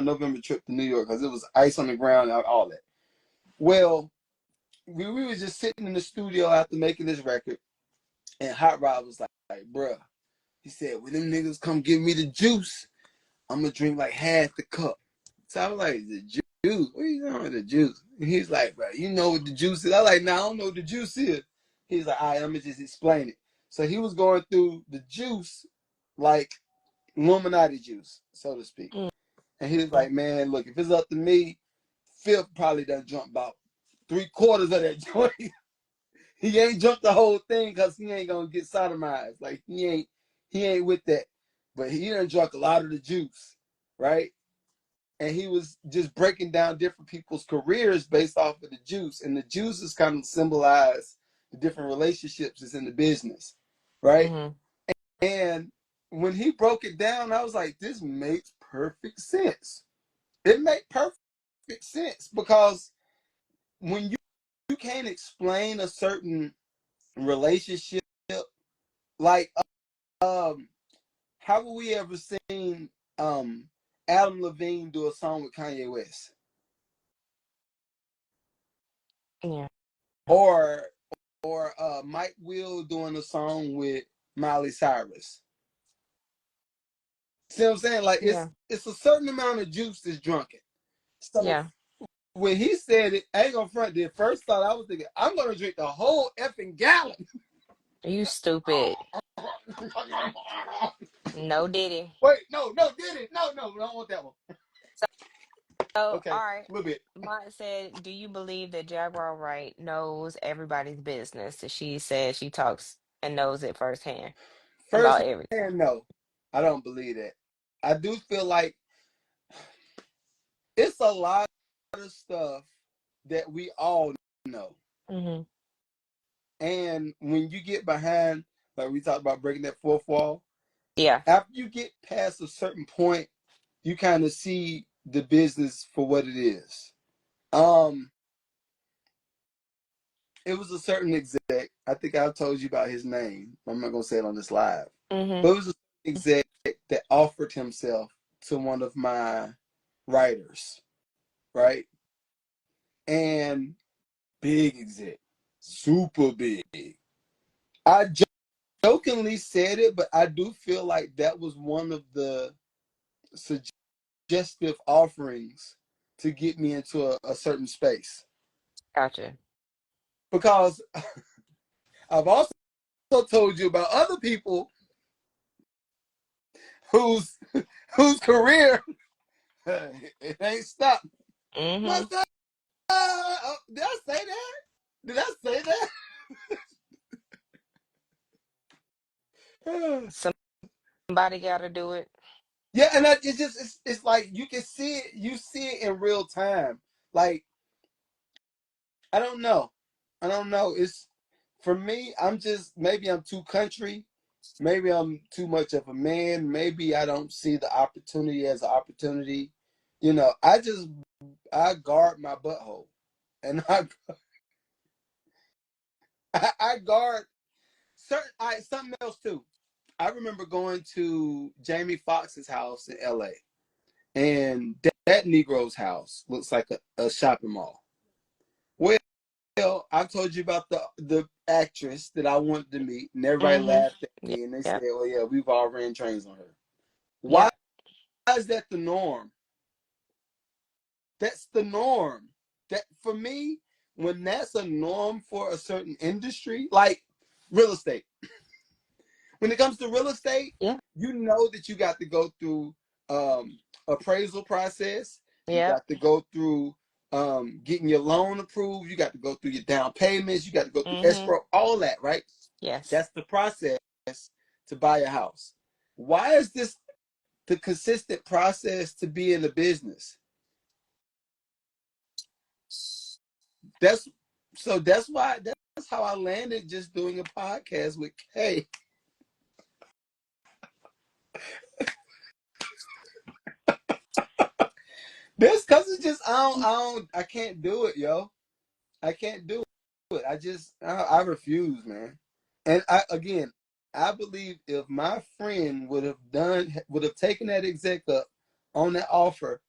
November trip to New York because it was ice on the ground and all that. Well, we was just sitting in the studio after making this record, and Hot Rod was like, bruh, he said, when them niggas come give me the juice, I'm gonna drink like half the cup. So I was like, the juice? What are you talking about, the juice? And he's like, bro, you know what the juice is? I like, nah, I don't know what the juice is. He's like, all right, I'm gonna just explain it. So he was going through the juice like Illuminati juice, so to speak. And he was like, man, look, if it's up to me, Fifth probably done jump about 3/4 of that joint. He ain't jumped the whole thing because he ain't gonna get sodomized. Like he ain't with that. But he done drunk a lot of the juice, right? And he was just breaking down different people's careers based off of the juice. And the juice is kind of symbolize the different relationships that's in the business, right? Mm-hmm. And when he broke it down, I was like, this makes perfect sense. It made perfect sense because when you can't explain a certain relationship, like how have we ever seen Adam Levine do a song with Kanye West? Yeah. Or Mike Will doing a song with Miley Cyrus. See what I'm saying? Like Yeah. it's a certain amount of juice that's drunken. So Yeah. when he said it, I ain't gonna front. The first thought I was thinking, I'm gonna drink the whole effing gallon. You stupid. No diddy. Wait, no, did it? No, I don't want that one. So, Okay, all right. a little bit. Mike said, "Do you believe that Jaguar Wright knows everybody's business?" That she said she talks and knows it firsthand First about everything. hand, no, I don't believe that. I do feel like it's a lot of stuff that we all know. Mm-hmm. And when you get behind, like we talked about breaking that fourth wall, Yeah. after you get past a certain point, you kind of see the business for what it is. Um, it was a certain exec. I think I told you about his name. I'm not gonna say it on this live, Mm-hmm. but it was a exec that offered himself to one of my writers, right? And big exec, super big. I jokingly said it, but I do feel like that was one of the suggestive offerings to get me into a certain space. Gotcha. Because I've also told you about other people whose whose career it ain't stopped. Mm-hmm. What's that? Did I say that? Did I say that? Somebody got to do it. Yeah, and it's just it's like you can see it. You see it in real time. Like I don't know. I don't know. It's for me. I'm just maybe I'm too country. Maybe I'm too much of a man. Maybe I don't see the opportunity as an opportunity. You know, I guard my butthole, and I guard certain. Something else too. I remember going to Jamie Foxx's house in L.A. and that Negro's house looks like a shopping mall. Well, I told you about the actress that I wanted to meet, and everybody Mm-hmm. laughed at Yep. me, and they said, Yep. "Oh yeah, we've all ran trains on her." Why Yep. is that the norm? That's the norm. That for me, when that's a norm for a certain industry, like real estate. When it comes to real estate, Yeah. you know that you got to go through appraisal process. You Yep. got to go through getting your loan approved. You got to go through your down payments. You got to go through Mm-hmm. escrow, all that, right? Yes. That's the process to buy a house. Why is this the consistent process to be in the business? That's that's why that's how I landed just doing a podcast with Kay. This cause it's just I can't do it, yo. I can't do it. I refuse, man. And I again I believe if my friend would have taken that exec up on that offer,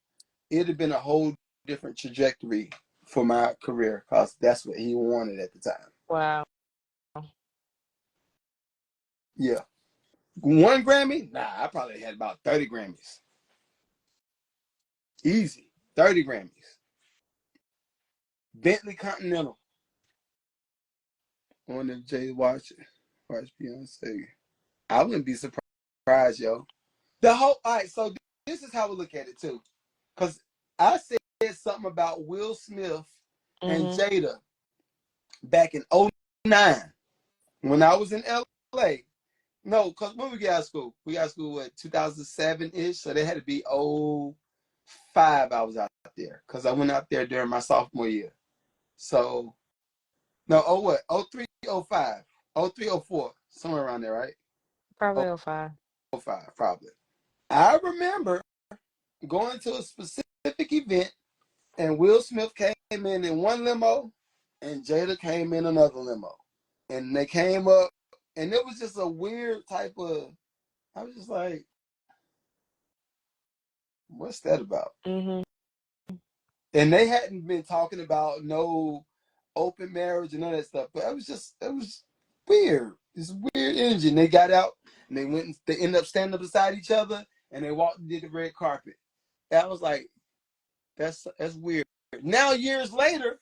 it'd have been a whole different trajectory for my career because that's what he wanted at the time. Wow. Yeah. 1 Grammy? Nah, I probably had about 30 Grammys. Easy. 30 Grammys. Bentley Continental. I wonder if Jay watch Beyonce. I wouldn't be surprised, yo. All right, so this is how we look at it too. Because I said something about Will Smith and Mm-hmm. Jada back in '09 when I was in LA. No, because when we got out of school, what, 2007-ish? So they had to be '05 I was out there. Because I went out there during my sophomore year. So, no, what? '03, '05. '03, '04. Somewhere around there, right? Probably 05. '05, probably. I remember going to a specific event and Will Smith came in one limo and Jada came in another limo. And they came up and it was just a weird type of, I was just like, what's that about? Mm-hmm. And they hadn't been talking about no open marriage and none of that stuff. But it was weird. It's weird energy. And they got out and they ended up standing up beside each other and they walked and did the red carpet. And I was like, that's weird. Now years later,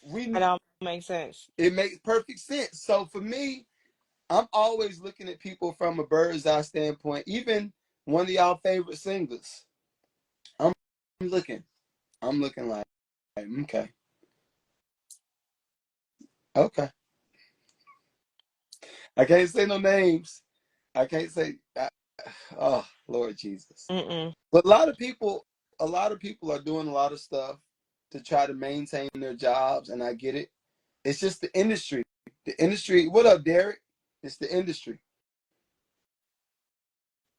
It all makes sense. it makes perfect sense. So for me, I'm always looking at people from a bird's eye standpoint. Even one of y'all favorite singers, I'm looking. I'm looking like, okay, okay. I can't say no names. I can't say. Oh Lord Jesus. Mm-mm. But a lot of people are doing a lot of stuff to try to maintain their jobs, and I get it. It's just the industry. The industry. What up, Derek? It's the industry.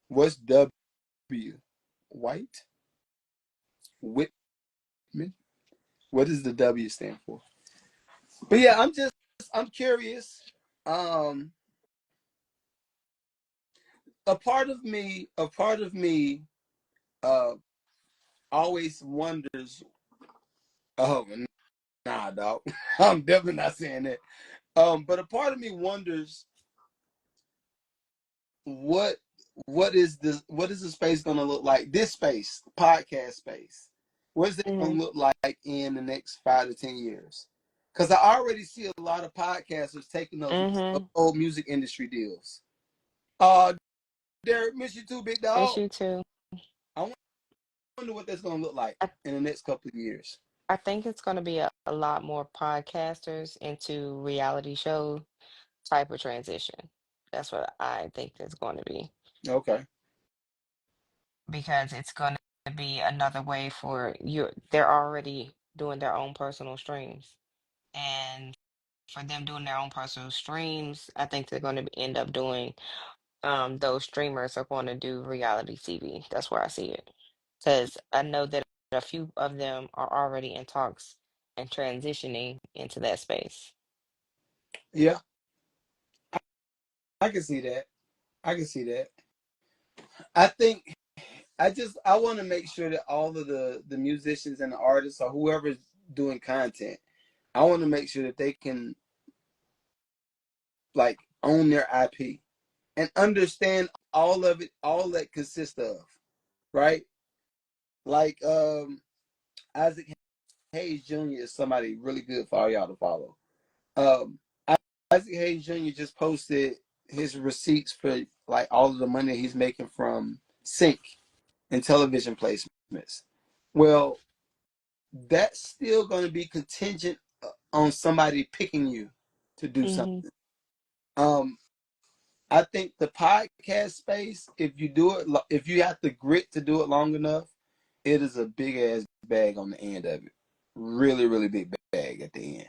What's W? White? Whitman? What does the W stand for? But yeah, I'm curious. Um, a part of me, uh, always wonders. Oh, nah, dog. I'm definitely not saying that. But a part of me wonders what what is the space going to look like? This space, podcast space. What is it going Mm-hmm. to look like in the next 5 to 10 years? Because I already see a lot of podcasters taking those Mm-hmm. old music industry deals. Uh, Derek, miss you too, big Miss dog. you too. I wonder what that's going to look like I, in the next couple of years. I think it's going to be a lot more podcasters into reality show type of transition. That's what I think it's going to be Okay. because it's going to be another way for you. They're already doing their own personal streams. And for them doing their own personal streams, I think they're going to end up doing those streamers are going to do reality TV. That's where I see it. Because I know that a few of them are already in talks and transitioning into that space. Yeah, I can see that. I can see that. I think I want to make sure that all of the musicians and the artists or whoever's doing content, I want to make sure that they can like own their IP and understand all of it, all that consists of, right? Like Isaac Hayes Jr. is somebody really good for all y'all to follow. Um, Isaac Hayes Jr. just posted his receipts for like all of the money he's making from sync and television placements. Well, that's still going to be contingent on somebody picking you to do Hmm. something. Um, I think the podcast space, if you do it, if you have the grit to do it long enough, it is a big ass bag on the end of it. Really, really big bag at the end.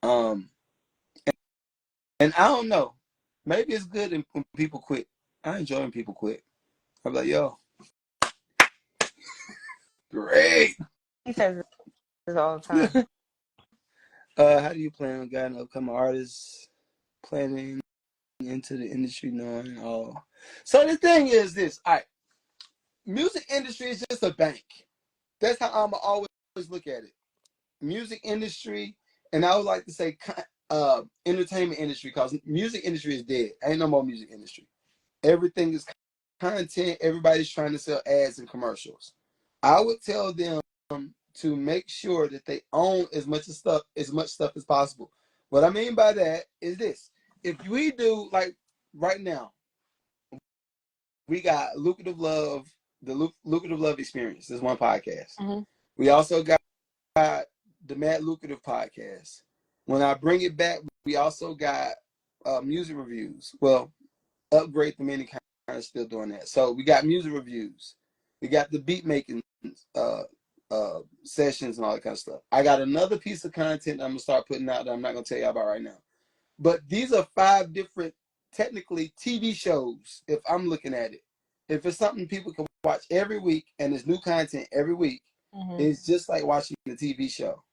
Um, and I don't know. Maybe it's good when people quit. I enjoy when people quit. I'm like, yo, great. He says this all the time. How do you plan on guiding upcoming artists? Planning into the industry knowing all. So the thing is this, all right, music industry is just a bank. That's how I'm always look at it. Music industry, and I would like to say entertainment industry, because music industry is dead. Ain't no more music industry. Everything is content. Everybody's trying to sell ads and commercials. I would tell them to make sure that they own as much stuff as possible. What I mean by that is this: if we do, like, right now, we got Lucrative Love, the Lucrative Love Experience. This one podcast. Mm-hmm. We also got the Mad Lucrative podcast. When I bring it back, we also got music reviews. Well, upgrade from any kind of still doing that. So we got music reviews. We got the beat making sessions and all that kind of stuff. I got another piece of content I'm gonna start putting out that I'm not gonna tell you about right now. But these are 5 different, technically, TV shows. If I'm looking at it, if it's something people can watch every week and there's new content every week, Mm-hmm. it's just like watching a TV show.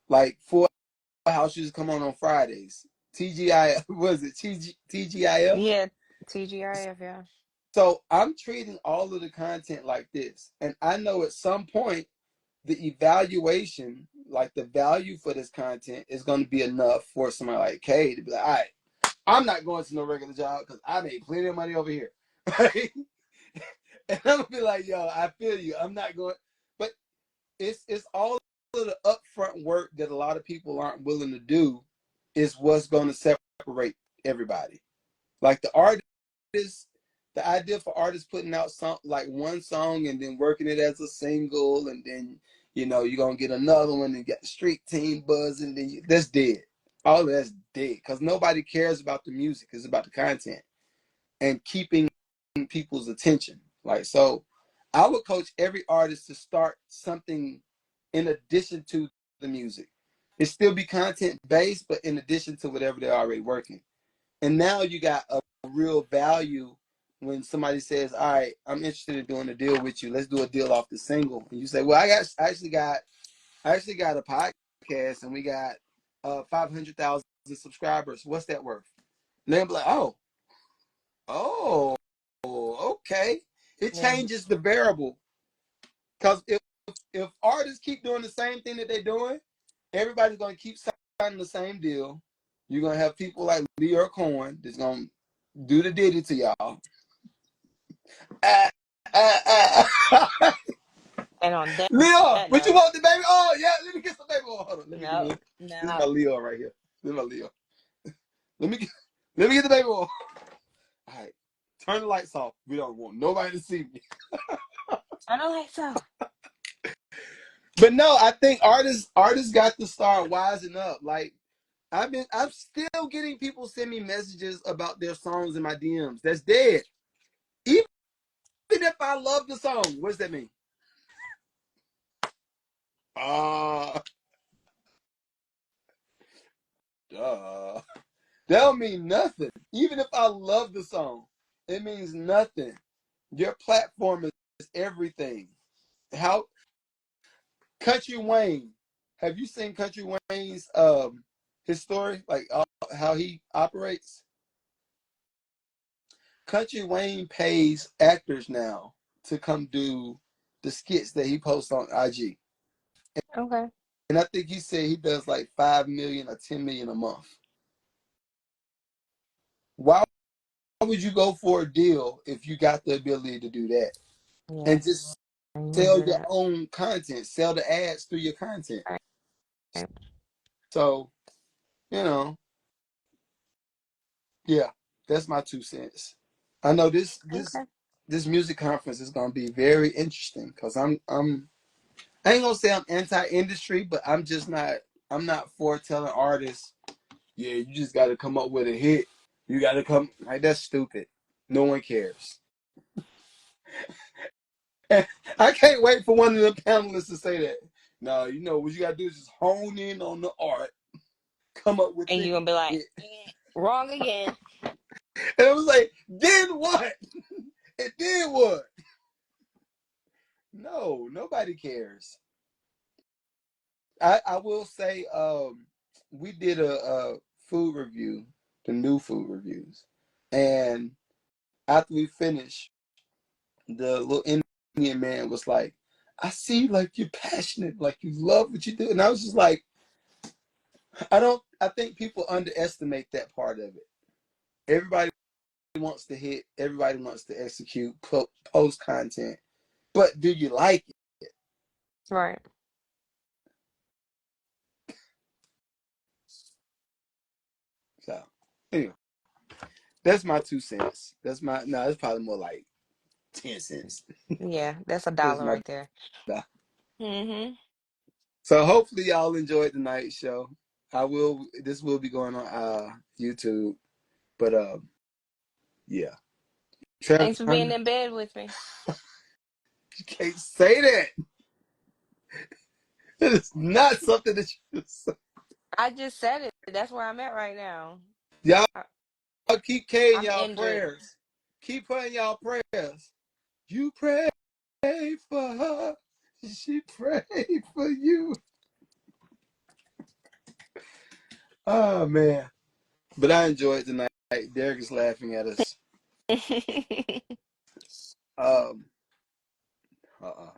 Like Full House used to come on Fridays. TGI, was it TGIF? Yeah, TGIF, yeah. So I'm treating all of the content like this. And I know at some point, the evaluation, like the value for this content, is going to be enough for somebody like Kay to be like, all right, I'm not going to no regular job because I made plenty of money over here. Right? And I'm going to be like, yo, I feel you. I'm not going. But it's all of the upfront work that a lot of people aren't willing to do is what's going to separate everybody. Like the artists, the idea for artists putting out like one song and then working it as a single, and then you're gonna get another one and get the street team buzz, and then that's dead. All of that's dead because nobody cares about the music. It's about the content and keeping people's attention. Like, so, I would coach every artist to start something in addition to the music. It still be content based, but in addition to whatever they're already working. And now you got a real value when somebody says, all right, I'm interested in doing a deal with you. Let's do a deal off the single. And you say, well, I actually got a podcast and we got 500,000 subscribers. What's that worth? And they'll be like, oh, okay. It Yeah. changes the variable. Because if artists keep doing the same thing that they're doing, everybody's going to keep signing the same deal. You're going to have people like Leo Cohen that's going to do the Diddy to y'all. And on Leo, that what you note, want, the baby? Oh, yeah, let me get some baby oil. Hold on, let me no, get this is no. my Leo right here. This is my Leo. Let me get, let me get the baby oil. All right, turn the lights off. We don't want nobody to see me. I don't like so. But no, I think artists got to start wising up. Like I'm still getting people send me messages about their songs in my DMs. That's dead. Even if I love the song, what does that mean? Uh, duh. That don't mean nothing. Even if I love the song, it means nothing. Your platform is everything. How Country Wayne? Have you seen Country Wayne's his story, like how he operates? Country Wayne pays actors now to come do the skits that he posts on IG, Okay. and I think he said he does like 5 million or 10 million a month. Why would you go for a deal if you got the ability to do that Yeah. and just I wouldn't sell do your that. own content, sell the ads through your content? Right. So, you know, yeah, that's my 2 cents. I know Okay. this music conference is gonna be very interesting because I ain't gonna say I'm anti-industry, but I'm not for telling artists, yeah, you just gotta come up with a hit. You gotta come like that's stupid. No one cares. I can't wait for one of the panelists to say that. No, what you gotta do is just hone in on the art, come up with And the you're gonna be like, hit. wrong again. And I was like, then what? And then what? No, nobody cares. I will say, we did a food review, the new food reviews. And after we finished, the little Indian man was like, I see like you're passionate, like you love what you do. And I was just like, I think people underestimate that part of it. Everybody wants to hit, everybody wants to execute, post content. But do you like it? Right. So anyway, that's my 2 cents. That's my no, it's probably more like 10 cents. Yeah, that's a That's dollar my right there. Mm-hmm. so hopefully y'all enjoyed the night show. This will be going on YouTube. But yeah. Thanks Travis for being Hunter, in bed with me. you can't say that. That is not something that you say. I just said it. That's where I'm at right now. Y'all I, keep Kaying I'm y'all injured. prayers. Keep praying y'all prayers. You pray for her. She prayed for you. Oh man. But I enjoyed tonight. Derek is laughing at us. Um uh-uh.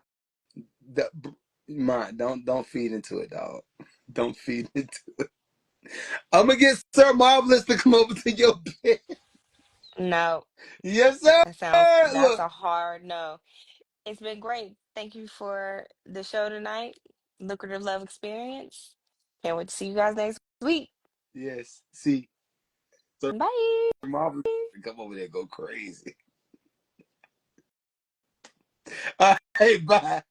The, don't feed into it, dog. Don't feed into it. I'm gonna get Sir Marvelous to come over to your bed. No, Yes, sir. that's Look. a hard no. It's been great. Thank you for the show tonight. Lucrative Love Experience. Can't wait to see you guys next week. Yes. See, Sir Bye. Marvelous come over there and go crazy. Hey, bye.